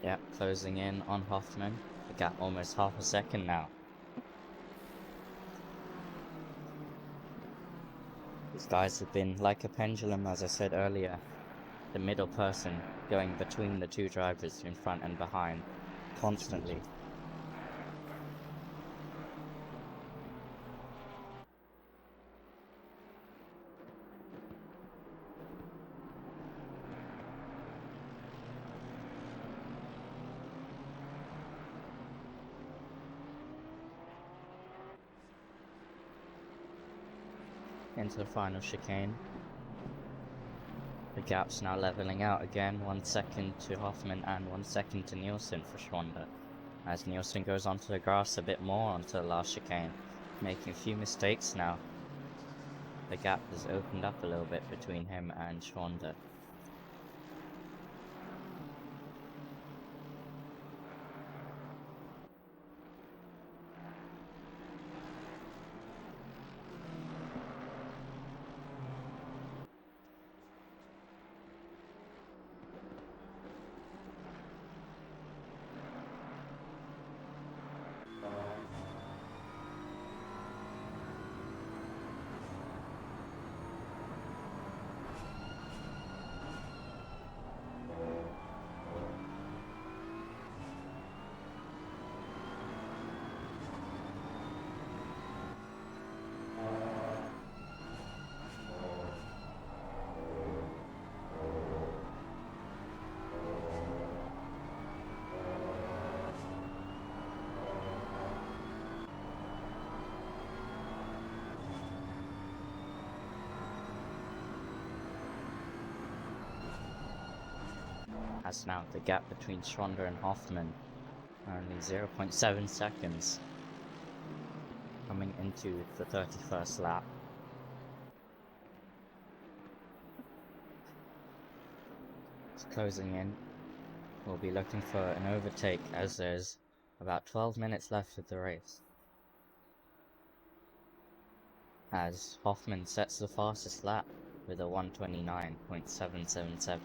Yep, closing in on Hoffman. The gap almost half a second now. These guys have been like a pendulum, as I said earlier. The middle person going between the two drivers in front and behind constantly. Into the final chicane. The gap's now leveling out again, 1 second to Hoffman and 1 second to Nielsen for Schwander. As Nielsen goes onto the grass a bit more onto the last chicane, making a few mistakes now. The gap has opened up a little bit between him and Schwander. As now the gap between Schwander and Hoffman only 0.7 seconds coming into the 31st lap. It's closing in. We'll be looking for an overtake as there's about 12 minutes left of the race. As Hoffman sets the fastest lap with a 1:29.777.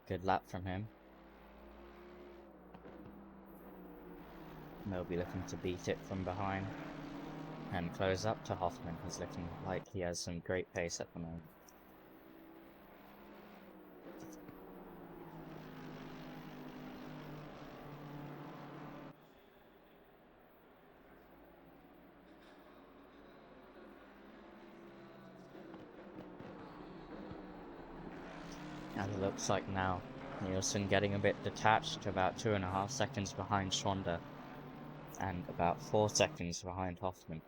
Good lap from him. They'll be looking to beat it from behind and close up to Hoffman, who's looking like he has some great pace at the moment. And it looks like now Nielsen getting a bit detached, to about 2.5 seconds behind Schwander and about 4 seconds behind Hoffman.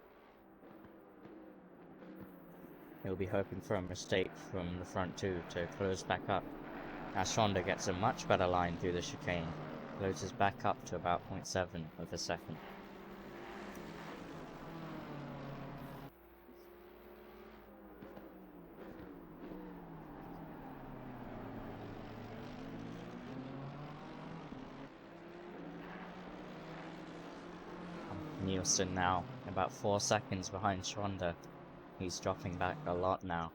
He'll be hoping for a mistake from the front two to close back up. As Schwander gets a much better line through the chicane, closes back up to about 0.7 of a second. Nielsen now about 4 seconds behind Schwander. He's dropping back a lot now.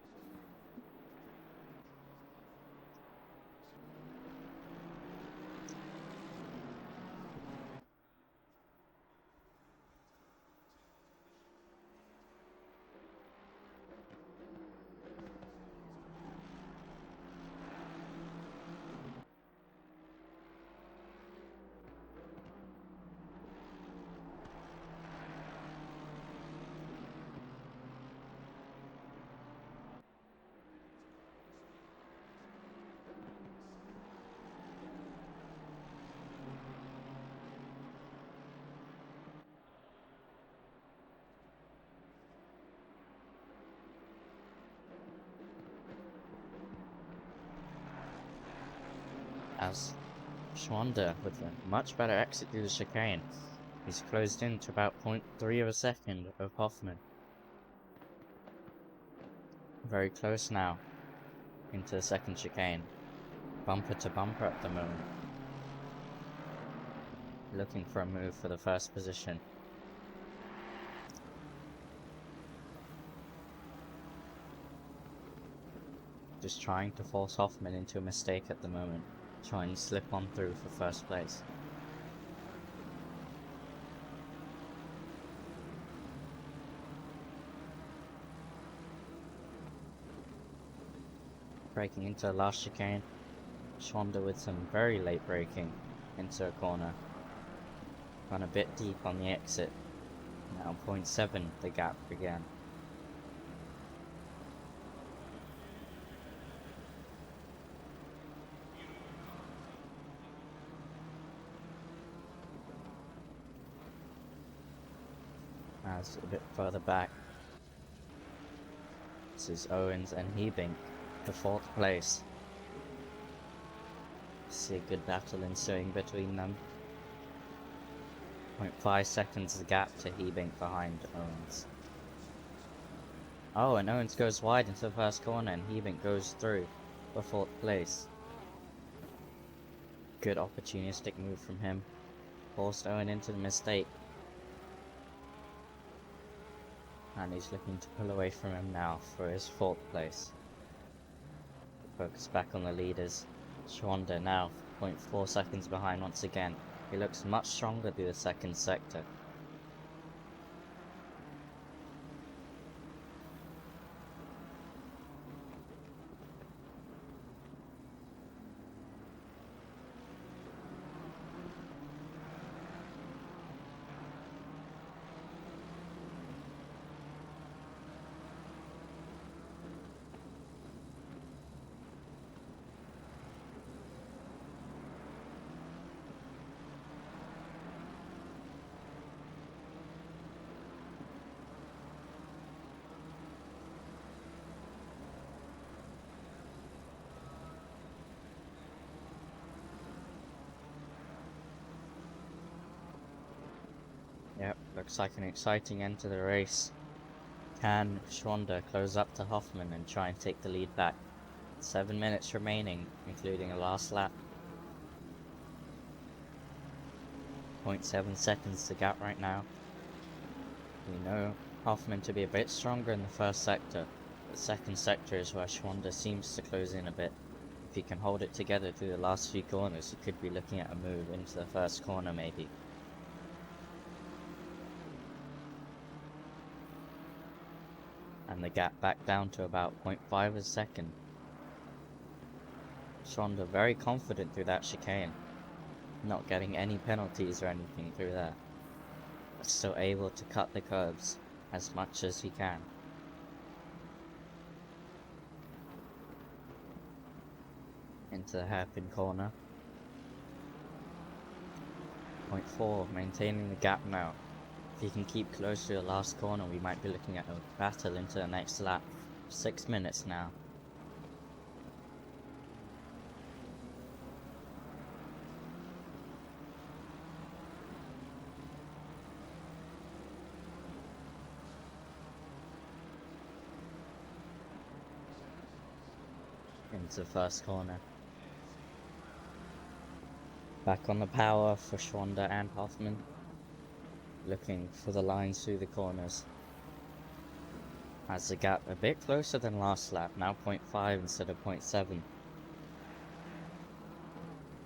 as Schwander with a much better exit through the chicane. He's closed in to about 0.3 of a second of Hoffman. Very close now into the second chicane. Bumper to bumper at the moment. Looking for a move for the first position. Just trying to force Hoffman into a mistake at the moment. Trying to slip on through for first place. Braking into the last chicane. Schwander with some very late braking into a corner. Run a bit deep on the exit. Now 0.7 the gap again. As a bit further back. This is Owens and Hebink, the 4th place. See a good battle ensuing between them. 0.5 seconds the gap to Hebink behind Owens. Oh, and Owens goes wide into the first corner and Hebink goes through for 4th place. Good opportunistic move from him. Forced Owen into the mistake. And he's looking to pull away from him now for his 4th place. Focus back on the leaders. Schwander now 0.4 seconds behind once again. He looks much stronger through the second sector. Yep, looks like an exciting end to the race. Can Schwander close up to Hoffman and try and take the lead back? 7 minutes remaining, including a last lap. 0.7 seconds to gap right now. We know Hoffman to be a bit stronger in the first sector. The second sector is where Schwander seems to close in a bit. If he can hold it together through the last few corners, he could be looking at a move into the first corner maybe. And the gap back down to about 0.5 a second. Schwander very confident through that chicane. Not getting any penalties or anything through there. But still able to cut the curves as much as he can. Into the hairpin corner. 0.4, maintaining the gap now. If he can keep close to the last corner, we might be looking at a battle into the next lap. 6 minutes now. Into the first corner. Back on the power for Schwander and Hoffman. Looking for the lines through the corners. Has the gap a bit closer than last lap, now 0.5 instead of 0.7.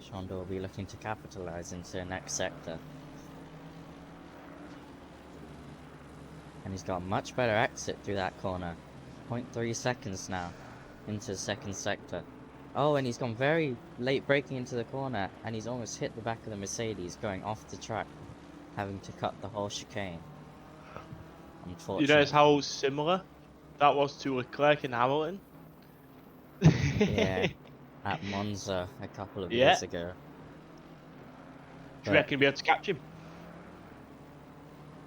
Schwander will be looking to capitalize into the next sector. And he's got a much better exit through that corner. 0.3 seconds now into the second sector. Oh, and he's gone very late braking into the corner and he's almost hit the back of the Mercedes going off the track, having to cut the whole chicane. Unfortunately. You notice how similar that was to Leclerc and Hamilton? Yeah, at Monza a couple of years ago. Do you reckon you'll be able to catch him?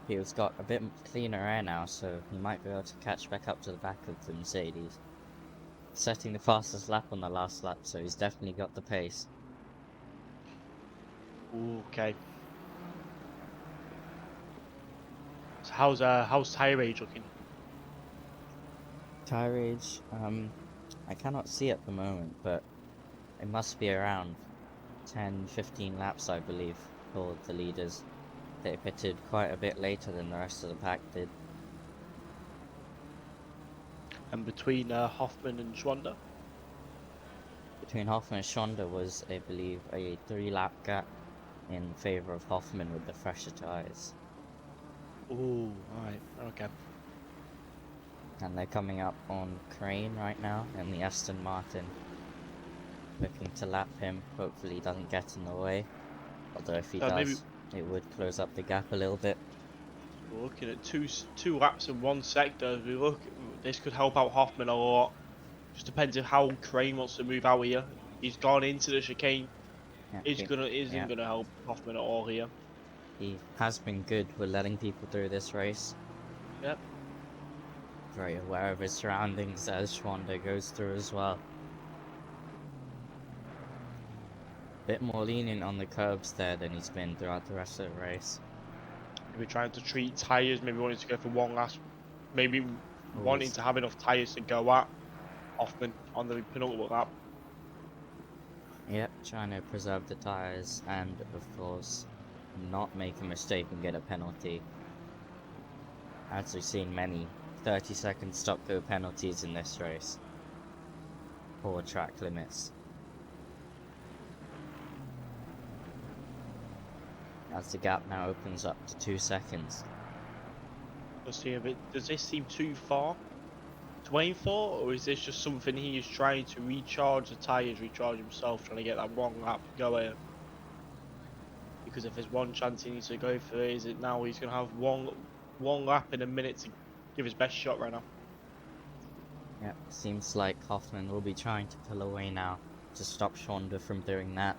He's got a bit cleaner air now, so he might be able to catch back up to the back of the Mercedes. Setting the fastest lap on the last lap, so he's definitely got the pace. Ooh, okay. So how's tire age looking? Tire age, I cannot see at the moment, but it must be around 10-15 laps, I believe, for the leaders. They pitted quite a bit later than the rest of the pack did. And between Hoffman and Schwander? Between Hoffman and Schonda was, I believe, a 3-lap gap in favour of Hoffman with the fresher tyres. Ooh, alright, okay. And they're coming up on Crane right now in the Aston Martin. Looking to lap him, hopefully he doesn't get in the way. Although if he So maybe does, it would close up the gap a little bit. we're looking at two laps in one sector. This could help out Hoffman a lot. Just depends on how Crane wants to move out here. He's gone into the chicane. Yeah, Isn't gonna help Hoffman at all here. he has been good with letting people through this race. Yep. Very aware of his surroundings as Schwander goes through as well. Bit more lenient on the curbs there than he's been throughout the rest of the race. Maybe trying to treat tyres, maybe wanting to go for one last, maybe wanting to have enough tyres to go at Hoffman on the penultimate lap. Yep, trying to preserve the tyres and, of course, not make a mistake and get a penalty. As we've seen many 30-second stop-go penalties in this race. Poor track limits. As the gap now opens up to 2 seconds. Does this seem too far to aim for, or is this just something he is trying to recharge the tyres, recharge himself, trying to get that one lap going? Because if there's one chance he needs to go for it, is it now he's going to have one lap in a minute to give his best shot right now? Yep, seems like Hoffman will be trying to pull away now to stop Schwander from doing that.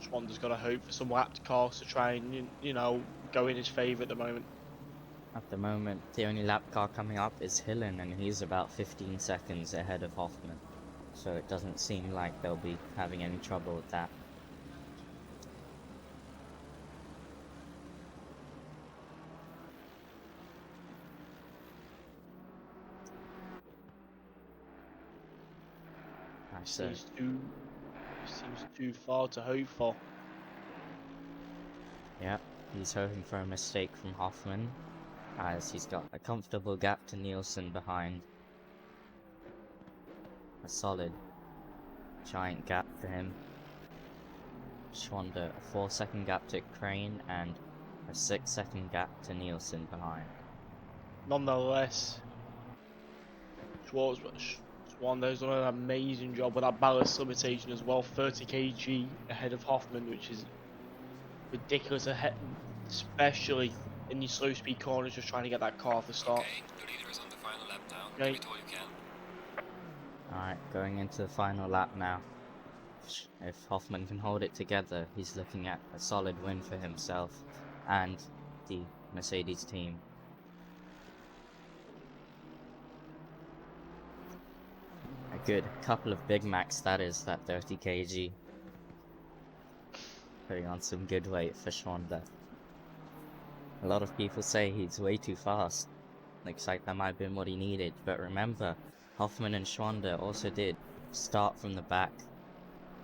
Schwander's got to hope for some lapped cars to try and, you know, go in his favour at the moment. At the moment, the only lap car coming up is Hillen, and he's about 15 seconds ahead of Hoffman. So it doesn't seem like they'll be having any trouble with that. Nice. Seems too far to hope for. Yep, he's hoping for a mistake from Hoffman, as he's got a comfortable gap to Nielsen behind. A solid, giant gap for him. Schwander, a 4-second gap to Crane, and a 6-second gap to Nielsen behind. Nonetheless, Schwander's done an amazing job with that ballast limitation as well. 30 kg ahead of Hoffman, which is ridiculous ahead, especially in these slow speed corners, just trying to get that car off the start. Okay, the leader is on the final lap now. Okay. Give it all you can. Alright, going into the final lap now. If Hoffman can hold it together, he's looking at a solid win for himself and the Mercedes team. A good couple of Big Macs, that is, that 30 kg. Putting on some good weight for Schwander. A lot of people say he's way too fast. Looks like that might have been what he needed, but remember, Hoffman and Schwander also did start from the back.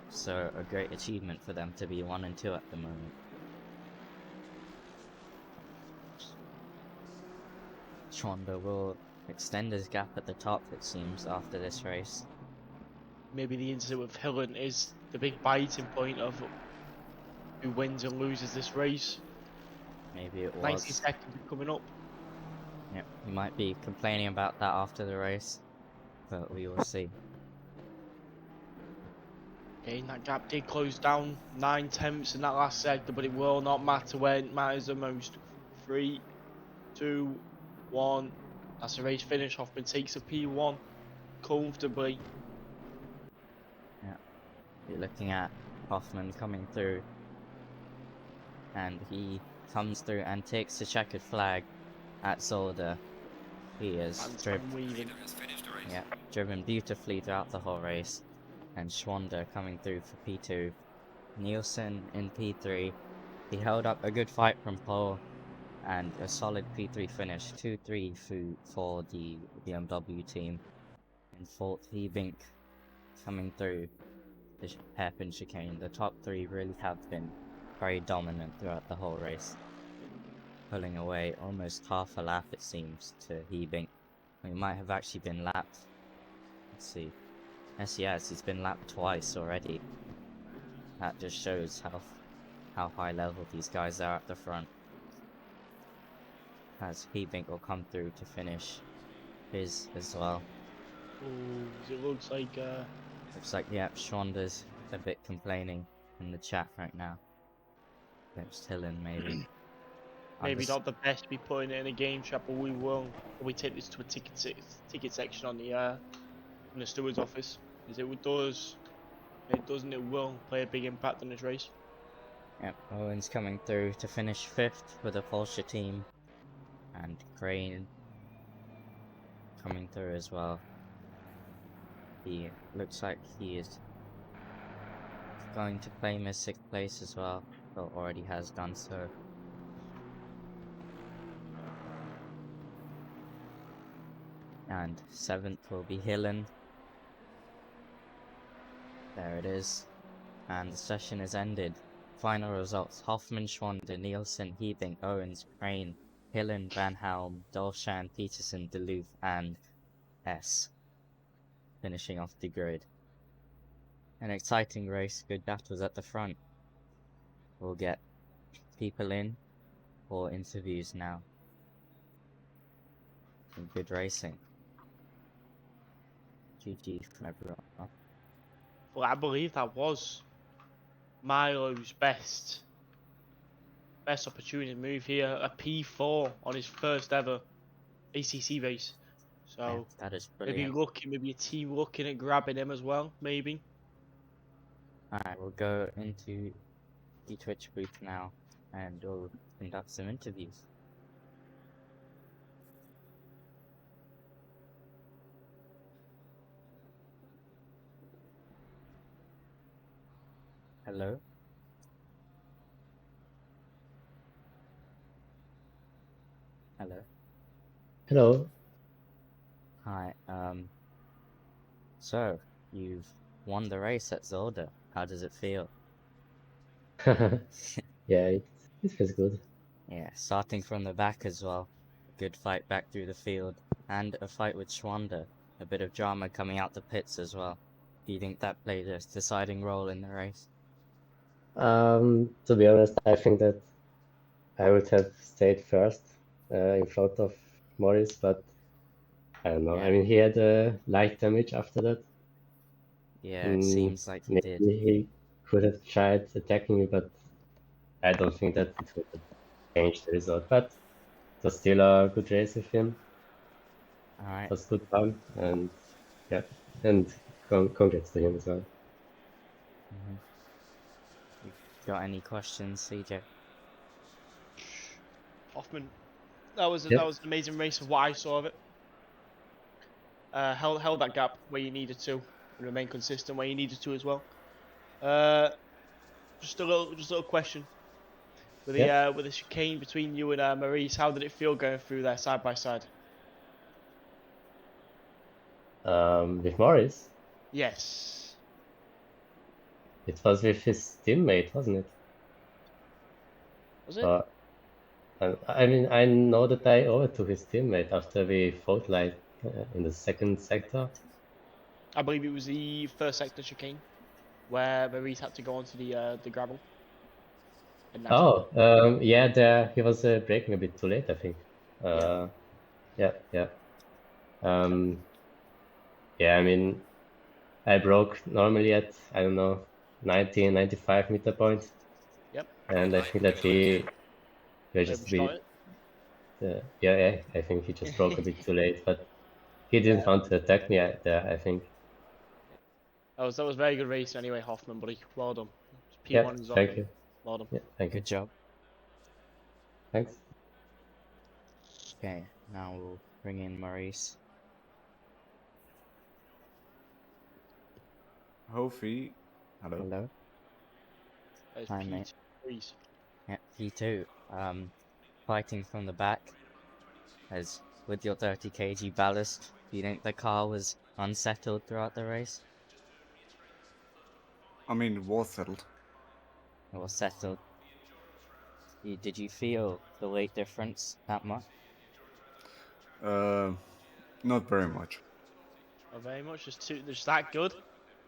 So a great achievement for them to be 1 and 2 at the moment. Schwander will extend his gap at the top, it seems, after this race. Maybe the incident with Hillen is the big biting point of who wins and loses this race. Maybe it 90 was. seconds coming up. Yep, he might be complaining about that after the race, but we will see. Okay, that gap did close down 9/10 in that last sector, but it will not matter when it matters the most. 3, 2, 1. That's the race finish. Hoffman takes a P1 comfortably. Yeah, you're looking at Hoffman coming through, and he comes through and takes the checkered flag at Zolder. He is And weaving. Leader has finished the race. driven beautifully throughout the whole race, and Schwander coming through for P2. Nielsen in P3. He held up a good fight from pole and a solid P3 finish, 2-3 for the BMW team. In fourth, Hebink coming through the hairpin chicane. The top three really have been very dominant throughout the whole race, pulling away almost half a lap it seems to Hebink. He might have actually been lapped. Let's see. Yes, yes, he's been lapped twice already. That just shows how high level these guys are at the front. As Hebink will come through to finish his as well. Ooh, it looks like Looks like, yeah, Schwander's a bit complaining in the chat right now. Against Hillen, maybe. maybe not the best to be putting it in a game chat, but we will. We take this to a ticket section on the steward's office, because it will play a big impact on this race. Yep, Owen's coming through to finish 5th for the Porsche team. And Crane coming through as well. He looks like he is going to claim his 6th place as well, or already has done so. And 7th will be Hillen. There it is. And the session is ended. Final results: Hoffman, Schwander, Nielsen, Hebink, Owens, Crane, Hillen, Van Helm, Dolshan, Peterson, Duluth, and S. Finishing off the grid. An exciting race, good battles at the front. We'll get people in for interviews now. And good racing. GG for everyone. Well, I believe that was Milo's best opportunity to move here. A P4 on his first ever ACC race. So Yeah, that is brilliant. maybe a team looking at grabbing him as well, maybe. Alright, we'll go into the Twitch booth now and we'll conduct some interviews. Hello? Hello? Hello. Hi, so, you've won the race at Zolder. How does it feel? Yeah, it feels good. Yeah, starting from the back as well. Good fight back through the field. And a fight with Schwander. A bit of drama coming out the pits as well. Do you think that played a deciding role in the race? To be honest, I think that I would have stayed first in front of Morris, but I don't know. Yeah. I mean, he had a light damage after that. Yeah, it seems like he Maybe did. he could have tried attacking me, but I don't think that it would have changed the result. But it was still a good race with him. Alright. It was good fun, and yeah, and congrats to him as well. You got any questions, CJ? Hoffman, that was Yep. an amazing race of what I saw of it. Held that gap where you needed to, and remain consistent where you needed to as well. Just a little question. With the chicane between you and Maurice, how did it feel going through there side by side? With Morris, Yes. it was with his teammate, wasn't it? Was it? I mean, I know that I owe it to his teammate after we fought like in the second sector. I believe it was the first sector chicane, where Maurice had to go onto the gravel. And that's Yeah, there he was braking a bit too late, I think. Yeah. Yeah. Yeah, I mean, I broke normally at, I don't know, 90, 95 meter point. Yep. And I think that he was just a bit, Overshot yeah, I think he just broke a bit it. too late, but he didn't Yeah. want to attack me there, I think. That was very good race anyway, Hoffman, buddy. Well done. Yeah, P1 is thank off. you. Well done. Yeah, thank you. Good job. Thanks. Okay, now we'll bring in Maurice. Hofi, hello. Hello? There's Hi, mate. P2. Yeah, P2. Fighting from the back. As with your 30 kg ballast, do you think the car was unsettled throughout the race? I mean, it was settled. Or settled? Did you feel the weight difference that much? Uh, Not very much. Not very much. Just that good.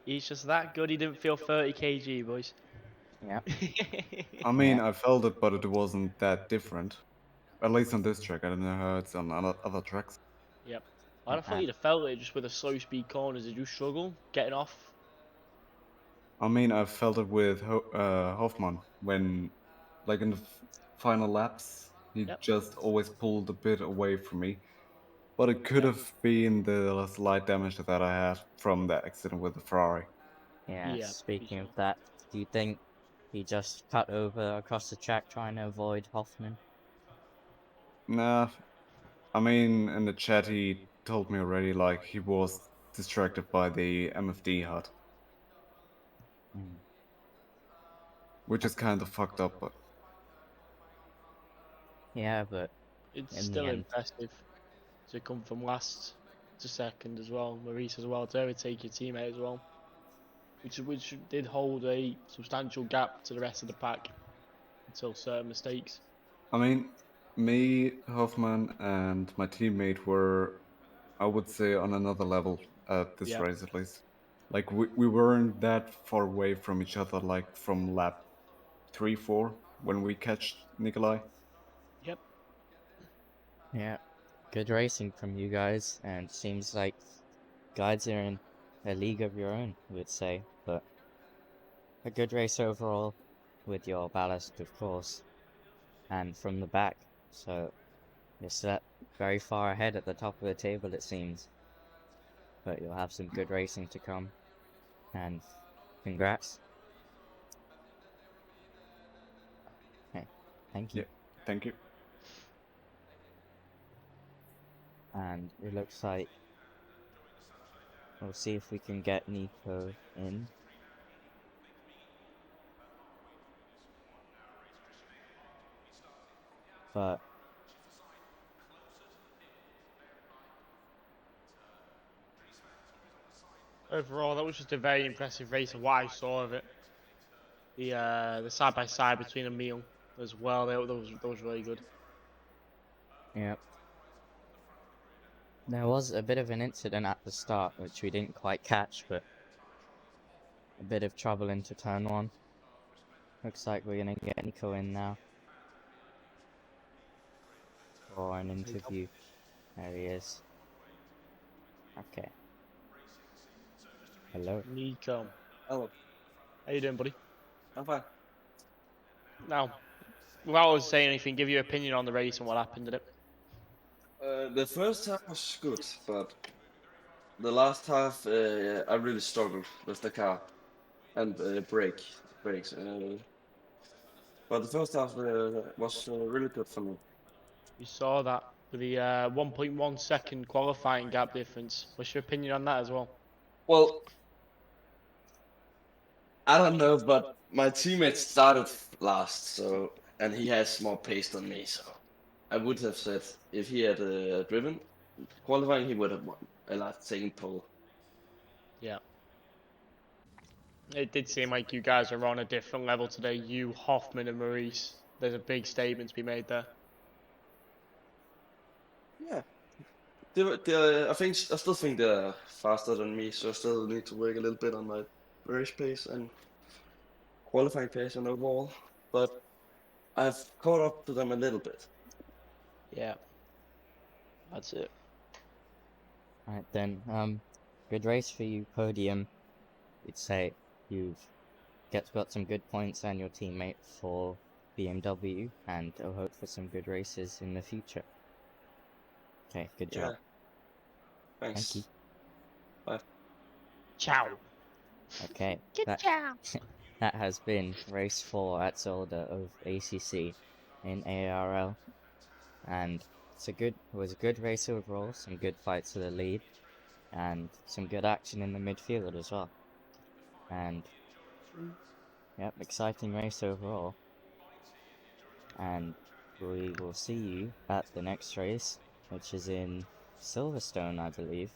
He's just that good. He didn't feel 30 kg, boys. Yeah. I mean, Yeah. I felt it, but it wasn't that different. At least on this track. I don't know how it's on other tracks. Yep. I thought Uh, you'd have felt it just with the slow speed corners. Did you struggle getting off? I mean, I felt it with Hoffman when, like in the final laps, he Yep. just always pulled a bit away from me. But it could Yep. have been the slight damage that I had from that accident with the Ferrari. yeah, Yeah, pretty speaking of sure. that, do you think he just cut over across the track trying to avoid Hoffman? Nah, I mean, in the chat, he told me already, like, he was distracted by the MFD HUD, Hmm. which is kind of fucked up, but Yeah, but It's in the still end, impressive to come from last to second as well. Maurice as well to overtake your teammate as well, which did hold a substantial gap to the rest of the pack until certain mistakes. I mean, me, Hoffman, and my teammate were, I would say, on another level at this Yeah. race at least. Like, we weren't that far away from each other, like from lap 3, 4, when we catched Nikolai. Yep. yeah, good racing from you guys, and seems like guides are in a league of your own, I would say, but a good race overall with your ballast, of course, and from the back, so you're set very far ahead at the top of the table, it seems, but you'll have some good racing to come, and congrats. Okay, thank you. Yeah, thank you. And it looks like we'll see if we can get Nico in. But Overall, that was just a very impressive race of what I saw of it. The side by side between Emil as well. That was really good. yeah, there was a bit of an incident at the start which we didn't quite catch, but a bit of trouble into turn one. Looks like we're gonna get Nico in now for an There you go. interview. There he is. Okay. Hello. Nico, Hello, how you doing, buddy? I'm fine. Now, without us saying anything, give your opinion on the race and what happened in it. The first half was good, but the last half I really struggled with the car and brakes. But the first half was really good for me. You saw that with the 1.1 second qualifying gap difference. What's your opinion on that as well? Well, I don't know, but my teammate started last, so and he has more pace than me, so I would have said if he had driven qualifying, he would have won. Taken pole. Yeah. It did seem like you guys are on a different level today. You, Hoffman, and Maurice. There's a big statement to be made there. Yeah. I still think they're faster than me, so I still need to work a little bit on my race pace and qualifying pace and overall. But I've caught up to them a little bit. Yeah. That's it. Alright then, good race for you, podium. You'd say you've got some good points and your teammate for BMW, and I'll hope for some good races in the future. Okay, good Yeah. job. Thanks. Thank you. Bye. Ciao. Okay, that has been race 4 at Zolder of ACC in AARL, and it was a good race overall, some good fights for the lead, and some good action in the midfield as well. And Yep, exciting race overall. And we will see you at the next race, which is in Silverstone, I believe.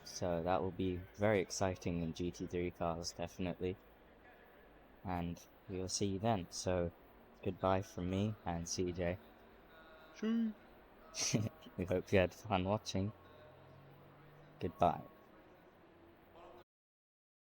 So that will be very exciting in GT3 cars, definitely. And we will see you then. So goodbye from me and CJ. Shoo. We hope you had fun watching. Goodbye.